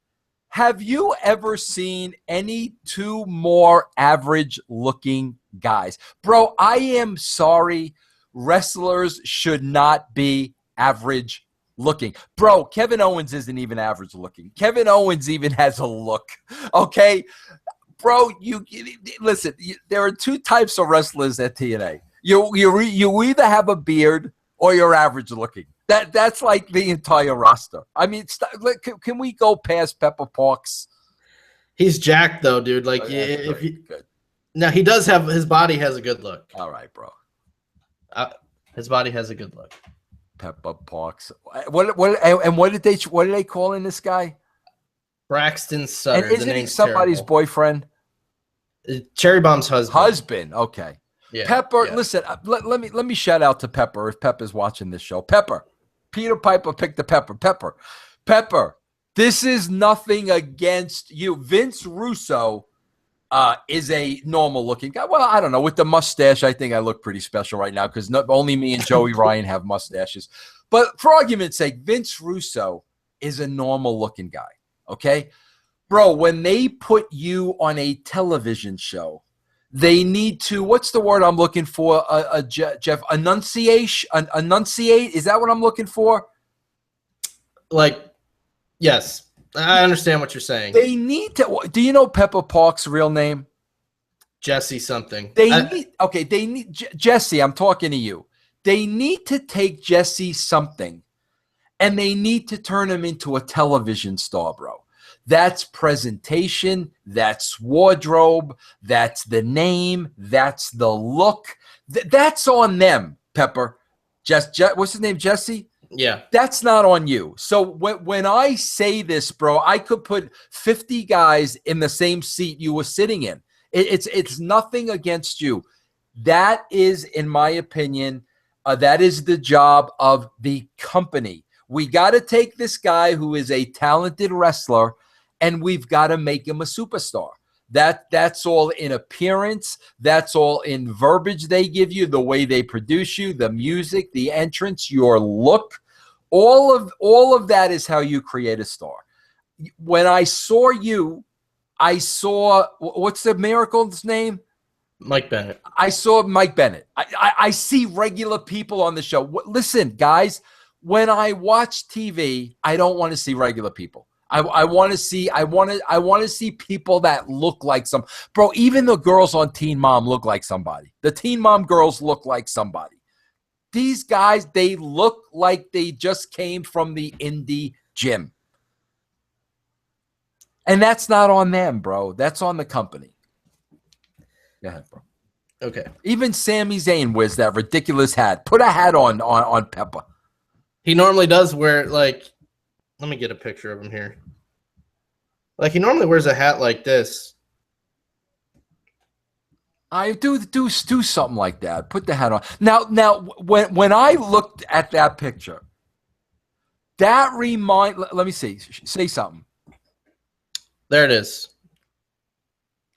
Have you ever seen any two more average-looking guys? Bro, I am sorry. Wrestlers should not be average-looking. Bro, Kevin Owens isn't even average-looking. Kevin Owens even has a look, okay? Bro, listen, there are two types of wrestlers at TNA. You either have a beard or you're average-looking. That's like the entire roster. I mean, can we go past Pepper Parks? He's jacked though, dude. Like, good. Now he does have his body has a good look. All right, bro. His body has a good look. Pepper Parks. What did they call in this guy? Braxton Sutter. And isn't he somebody's boyfriend? Cherry Bomb's husband. Okay. Yeah, Pepper, yeah. listen. Let me shout out to Pepper if Pepper's watching this show. Pepper, Peter Piper picked the Pepper. Pepper. This is nothing against you. Vince Russo is a normal looking guy. Well, I don't know. With the mustache, I think I look pretty special right now because only me and Joey Ryan have mustaches. But for argument's sake, Vince Russo is a normal looking guy. Okay, bro. When they put you on a television show, they need to, what's the word I'm looking for, Jeff? Enunciate? Is that what I'm looking for? Like, yes. I understand what you're saying. They need to, do you know Pepper Parks' real name? Jesse something. They need, Jesse, I'm talking to you. They need to take Jesse something, and they need to turn him into a television star, bro. That's presentation, that's wardrobe, that's the name, that's the look. That's on them, Pepper. What's his name, Jesse? Yeah. That's not on you. So when I say this, bro, I could put 50 guys in the same seat you were sitting in. It's nothing against you. That is, in my opinion, that is the job of the company. We got to take this guy who is a talented wrestler, and we've got to make him a superstar. That's all in appearance. That's all in verbiage they give you, the way they produce you, the music, the entrance, your look. All of that is how you create a star. When I saw you, I saw, what's the Miracle's name? Mike Bennett. I saw Mike Bennett. I see regular people on the show. Listen, guys, when I watch TV, I don't want to see regular people. I want to see people that look like some, bro. Even the girls on Teen Mom look like somebody. The Teen Mom girls look like somebody. These guys, they look like they just came from the indie gym. And that's not on them, bro. That's on the company. Go ahead, bro. Okay. Even Sami Zayn wears that ridiculous hat. Put a hat on Pepper. He normally does wear, like, let me get a picture of him here. Like, he normally wears a hat like this. I do something like that. Put the hat on. Now, when I looked at that picture, that let me see. Say something. There it is.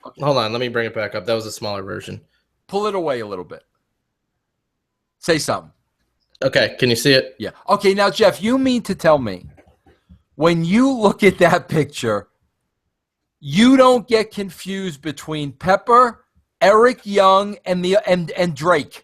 Okay. Hold on, let me bring it back up. That was a smaller version. Pull it away a little bit. Say something. Okay, can you see it? Yeah. Okay, now, Jeff, you mean to tell me when you look at that picture, you don't get confused between Pepper, Eric Young, and Drake?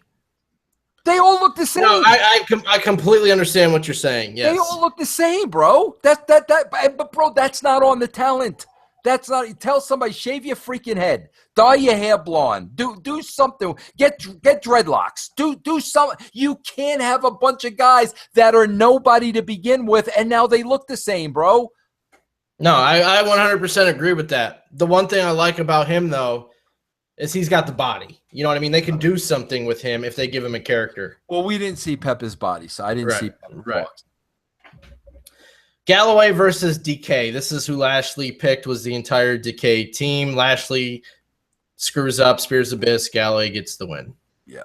They all look the same. No, I completely understand what you're saying. Yes. They all look the same, bro. But bro, that's not on the talent. That's not. Tell somebody, shave your freaking head, dye your hair blonde, do something. Get dreadlocks. Do something. You can't have a bunch of guys that are nobody to begin with, and now they look the same, bro. No, I 100% agree with that. The one thing I like about him, though, is he's got the body. You know what I mean? They can do something with him if they give him a character. Well, we didn't see Pepper's body, so I didn't see Pepper's right. box. Galloway versus Decay. This is who Lashley picked, was the entire Decay team. Lashley screws up, spears Abyss. Galloway gets the win. Yeah.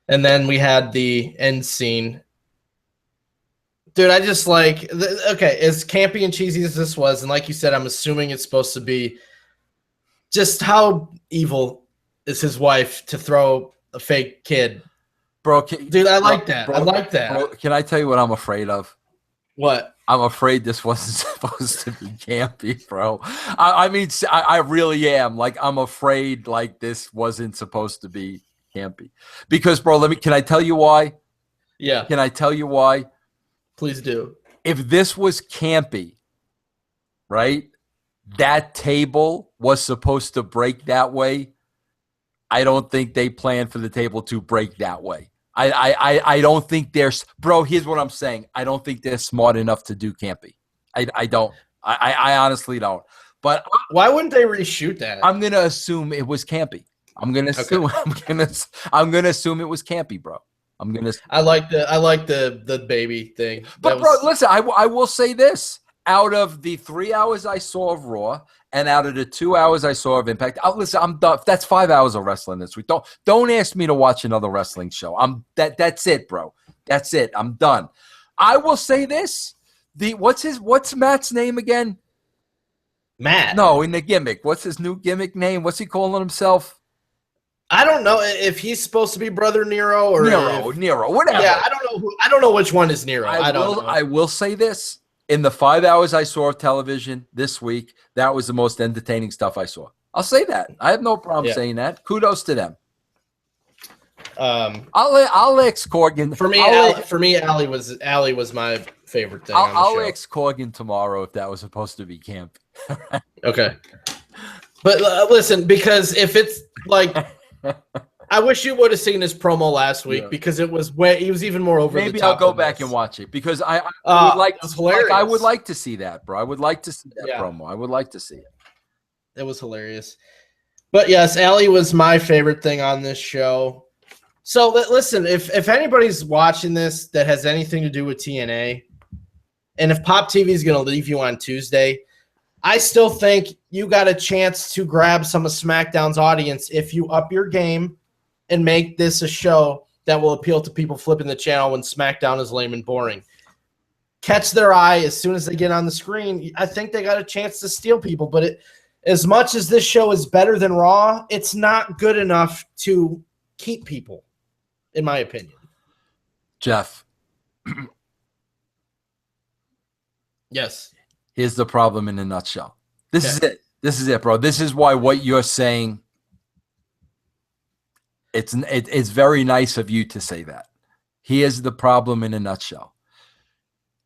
And then we had the end scene. Dude, I just like, okay, as campy and cheesy as this was, and like you said, I'm assuming it's supposed to be just how evil is his wife to throw a fake kid. Bro, dude, I like that. Bro, I like that. Bro, can I tell you what I'm afraid of? What? I'm afraid this wasn't supposed to be campy, bro. I mean, I really am. Like, I'm afraid like this wasn't supposed to be campy. Because, bro, can I tell you why? Yeah. Can I tell you why? Please do. If this was campy, right, that table was supposed to break that way. I don't think they planned for the table to break that way. I don't think bro, here's what I'm saying. I don't think they're smart enough to do campy. I don't. I honestly don't. But why wouldn't they reshoot that? I'm going to assume it was campy. I'm going to assume I'm going to assume it was campy, bro. I like the baby thing. But bro, listen, I will say this. Out of the 3 hours I saw of Raw and out of the 2 hours I saw of Impact, listen, I'm done. That's 5 hours of wrestling this week. Don't ask me to watch another wrestling show. That's it, bro. That's it. I'm done. I will say this. What's Matt's name again? Matt. No, in the gimmick. What's his new gimmick name? What's he calling himself? I don't know if he's supposed to be Brother Nero or Nero, whatever. Yeah, I don't know which one is Nero. I will say this. In the 5 hours I saw of television this week, that was the most entertaining stuff I saw. I'll say that. I have no problem saying that. Kudos to them. I'll ask Corgan. For me, Allie was my favorite thing. I'll ask Corgan tomorrow if that was supposed to be camp. Okay, but listen, because if it's like, I wish you would have seen his promo last week because he was even more over the top. Maybe I'll go back and watch it because I would like. I would like to see that, bro. I would like to see that promo. I would like to see it. It was hilarious. But yes, Allie was my favorite thing on this show. So listen, if anybody's watching this that has anything to do with TNA, and if Pop TV is going to leave you on Tuesday, I still think you got a chance to grab some of SmackDown's audience if you up your game and make this a show that will appeal to people flipping the channel when SmackDown is lame and boring. Catch their eye as soon as they get on the screen. I think they got a chance to steal people, but as much as this show is better than Raw, it's not good enough to keep people, in my opinion. Jeff. Yes. Here's the problem in a nutshell. This is it. This is it, bro. This is why what you're saying, it's very nice of you to say that. Here's the problem in a nutshell.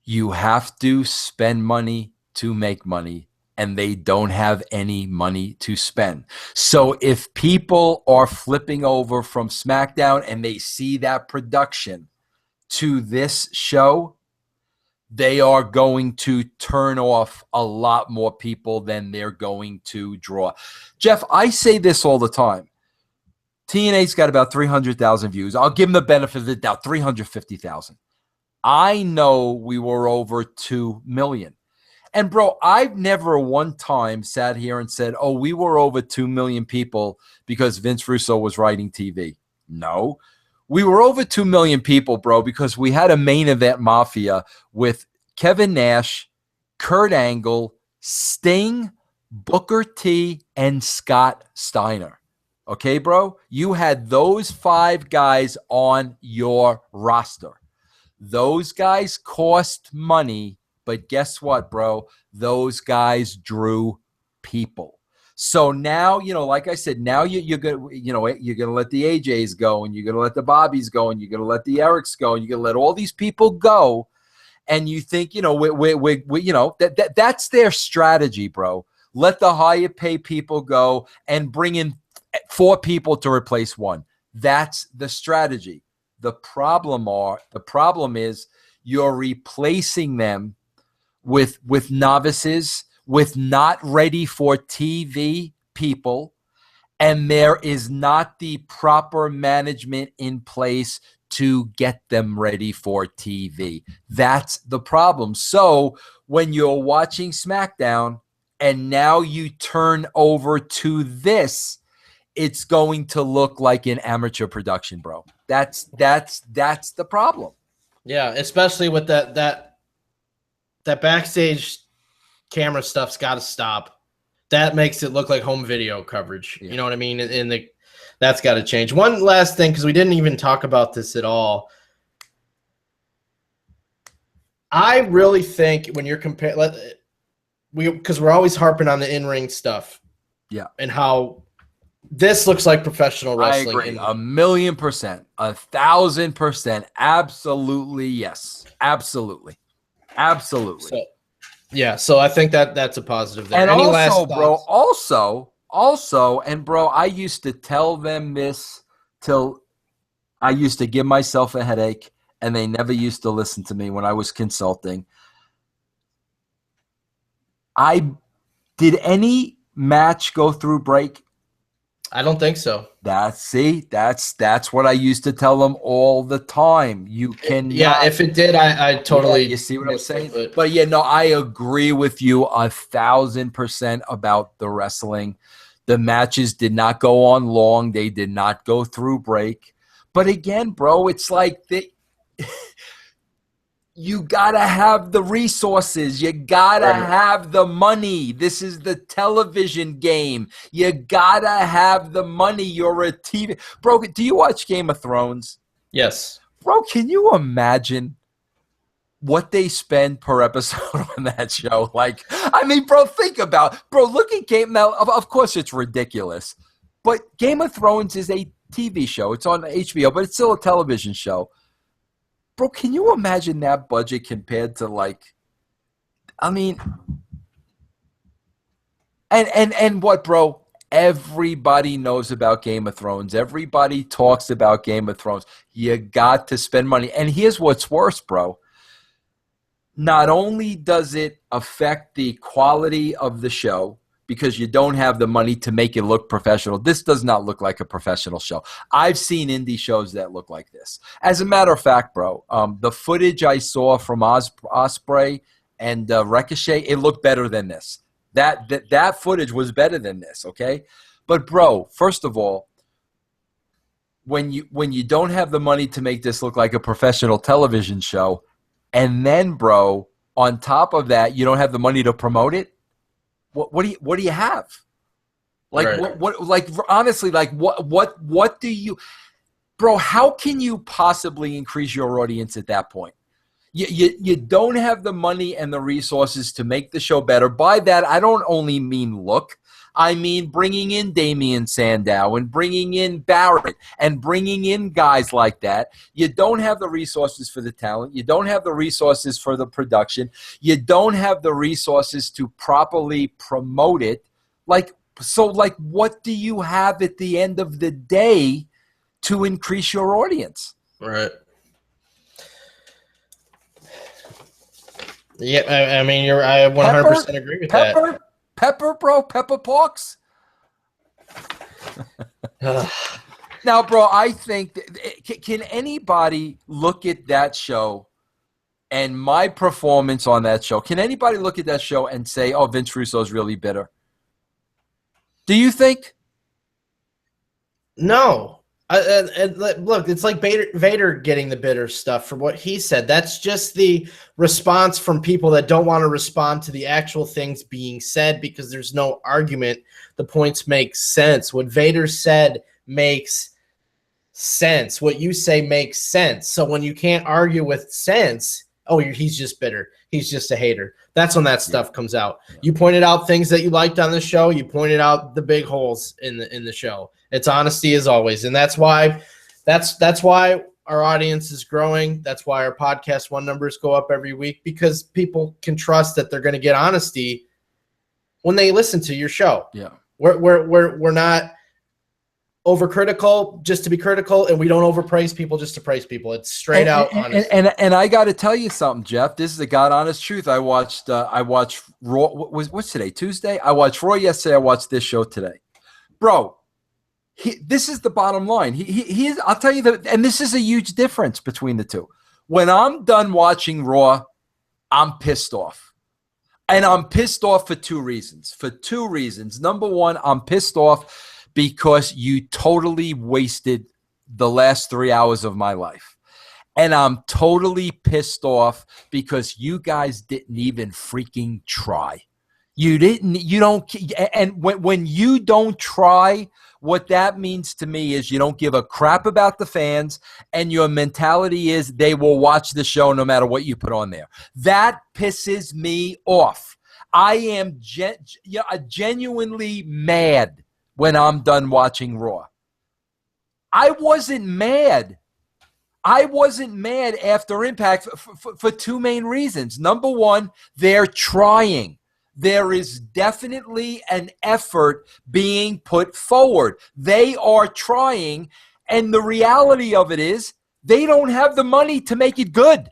You have to spend money to make money, and they don't have any money to spend. So if people are flipping over from SmackDown and they see that production to this show, they are going to turn off a lot more people than they're going to draw. Jeff, I say this all the time. TNA's got about 300,000 views. I'll give them the benefit of the doubt, 350,000. I know we were over 2 million. And, bro, I've never one time sat here and said, oh, we were over 2 million people because Vince Russo was writing TV. No. We were over 2 million people, bro, because we had a main event mafia with Kevin Nash, Kurt Angle, Sting, Booker T, and Scott Steiner. Okay, bro? You had those 5 guys on your roster. Those guys cost money, but guess what, bro? Those guys drew people. So now, like I said, now you're gonna let the AJs go, and you're gonna let the Bobbies go, and you're gonna let the Erics go, and you're gonna let all these people go, and you think, you know, we you know, that's their strategy, bro. Let the higher pay people go and bring in 4 people to replace 1. That's the strategy. The problem is you're replacing them with novices, with not ready for TV people, and there is not the proper management in place to get them ready for TV. That's the problem. So when you're watching SmackDown and now you turn over to this, it's going to look like an amateur production, bro. That's the problem. Yeah, especially with that backstage camera stuff's got to stop. That makes it look like home video coverage. Yeah. You know what I mean? And that's got to change. One last thing, because we didn't even talk about this at all. I really think when you're comparing, because we're always harping on the in-ring stuff. Yeah. And how this looks like professional wrestling. I agree. 1,000,000%, 1,000%. Absolutely. Yes. Absolutely. Absolutely. So I think that's a positive there. And Any also, last bro, thoughts? also, and bro, I used to tell them this till I used to give myself a headache, and they never used to listen to me when I was consulting. Did any match go through break? I don't think so. That's what I used to tell them all the time. You can, yeah. If it did, I totally. You see what I'm saying? But yeah, no, I agree with you 1,000% about the wrestling. The matches did not go on long. They did not go through break. But again, bro, it's like you gotta have the resources. You gotta have the money. This is the television game. You gotta have the money. You're a TV. Bro, do you watch Game of Thrones? Yes. Bro, can you imagine what they spend per episode on that show? Like, I mean, bro, look at Game. Now, of course, it's ridiculous. But Game of Thrones is a TV show. It's on HBO, but it's still a television show. Bro, can you imagine that budget compared to, like, I mean, and what, bro? Everybody knows about Game of Thrones. Everybody talks about Game of Thrones. You got to spend money. And here's what's worse, bro. Not only does it affect the quality of the show, because you don't have the money to make it look professional. This does not look like a professional show. I've seen indie shows that look like this. As a matter of fact, bro, the footage I saw from Ospreay and Ricochet, it looked better than this. That footage was better than this, okay? But, bro, first of all, when you don't have the money to make this look like a professional television show, and then, bro, on top of that, you don't have the money to promote it, what do you have? Like, right. what like, honestly, like, what do you, bro, how can you possibly increase your audience at that point? You don't have the money and the resources to make the show better. By that, I don't only mean look. I mean bringing in Damian Sandow and bringing in Barrett and bringing in guys like that. You don't have the resources for the talent. You don't have the resources for the production. You don't have the resources to properly promote it. Like, so, like, what do you have at the end of the day to increase your audience? Right. Yeah, I mean, I 100% agree with that. Pepper, bro, Pepper Parks. Now, bro, I think can anybody look at that show and my performance on that show? Can anybody look at that show and say, "Oh, Vince Russo is really bitter"? Do you think? No. Look, it's like Vader getting the bitter stuff for what he said. That's just the response from people that don't want to respond to the actual things being said because there's no argument. The points make sense. What Vader said makes sense. What you say makes sense. So when you can't argue with sense, oh, he's just bitter. He's just a hater. That's when that stuff comes out. You pointed out things that you liked on the show. You pointed out the big holes in the show. It's honesty as always, and that's why our audience is growing. That's why our podcast one numbers go up every week, because people can trust that they're going to get honesty when they listen to your show. Yeah. We're not overcritical just to be critical, and we don't overpraise people just to praise people. It's straight out honest. And I got to tell you something, Jeff. This is the God honest truth. I watched Raw. What's today? Tuesday. I watched Raw yesterday. I watched this show today, bro. This is the bottom line. He is. I'll tell you that, and this is a huge difference between the two. When I'm done watching Raw, I'm pissed off, and I'm pissed off for two reasons. Number one, I'm pissed off because you totally wasted the last 3 hours of my life. And I'm totally pissed off because you guys didn't even freaking try. You don't, and when you don't try, what that means to me is you don't give a crap about the fans, and your mentality is they will watch the show no matter what you put on there. That pisses me off. I am genuinely mad when I'm done watching Raw. I wasn't mad after Impact for two main reasons. Number one, they're trying. There is definitely an effort being put forward. They are trying, and the reality of it is they don't have the money to make it good.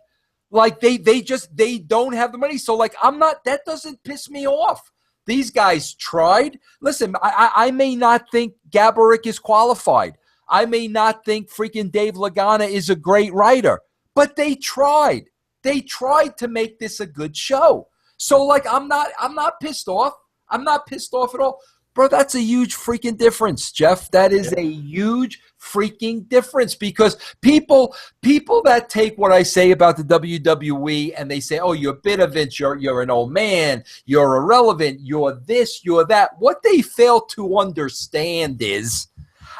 Like they don't have the money. So like that doesn't piss me off. These guys tried. Listen, I may not think Gaborik is qualified. I may not think freaking Dave Lagana is a great writer, but they tried. They tried to make this a good show. So like I'm not pissed off. I'm not pissed off at all. Bro, that's a huge freaking difference, Jeff. That is a huge freaking difference, because people that take what I say about the WWE and they say, oh, you're bitter, Vince, you're an old man, you're irrelevant, you're this, you're that. What they fail to understand is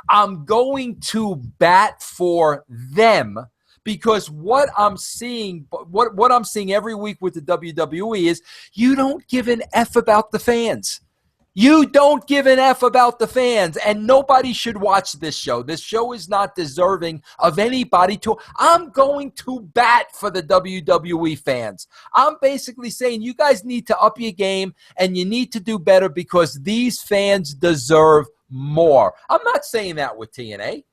I'm going to bat for them, because what I'm seeing every week with the WWE is you don't give an F about the fans. You don't give an F about the fans, and nobody should watch this show. This show is not deserving of anybody to. I'm going to bat for the WWE fans. I'm basically saying you guys need to up your game, and you need to do better, because these fans deserve more. I'm not saying that with TNA.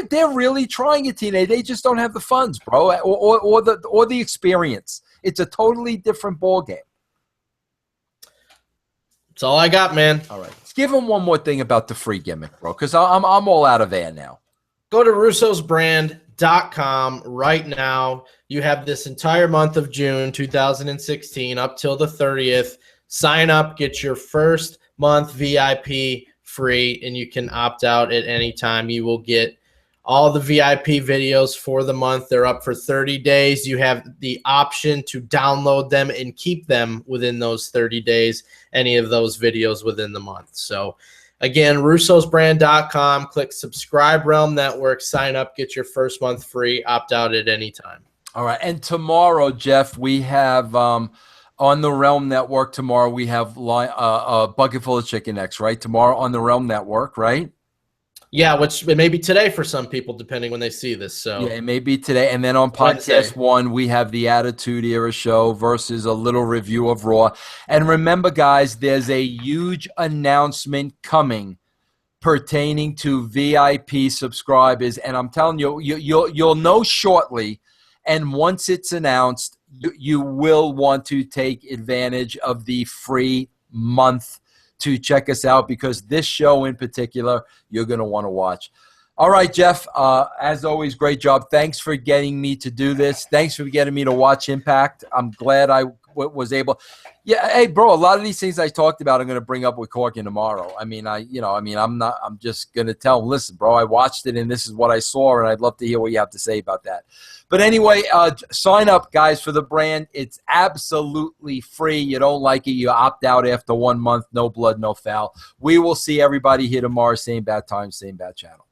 They're really trying at TNA. They just don't have the funds, bro, or the experience. It's a totally different ballgame. That's all I got, man. All right. Let's give him one more thing about the free gimmick, bro, because I'm all out of air now. Go to russosbrand.com right now. You have this entire month of June 2016 up till the 30th. Sign up, get your first month VIP free, and you can opt out at any time. You will get all the VIP videos for the month. They're up for 30 days. You have the option to download them and keep them within those 30 days, any of those videos within the month. So again, russosbrand.com, click subscribe Realm Network, sign up, get your first month free, opt out at any time. All right. And tomorrow, Jeff, we have on the Realm Network tomorrow, we have a bucket full of chicken necks, right? Tomorrow on the Realm Network, right? Yeah, which it may be today for some people, depending when they see this. So yeah, it may be today. And then on podcast one, we have the Attitude Era show versus a little review of Raw. And remember, guys, there's a huge announcement coming pertaining to VIP subscribers. And I'm telling you, you'll know shortly. And once it's announced, you will want to take advantage of the free month to check us out, because this show in particular, you're going to want to watch. All right, Jeff, as always, great job. Thanks for getting me to do this. Thanks for getting me to watch Impact. I'm glad I was able. Yeah, hey, bro, a lot of these things I talked about I'm going to bring up with Corkin tomorrow. I'm just going to tell him, listen, bro, I watched it and this is what I saw, and I'd love to hear what you have to say about that. But anyway, sign up, guys, for the brand. It's absolutely free. You don't like it, you opt out after 1 month. No blood, no foul. We will see everybody here tomorrow. Same bad time, same bad channel.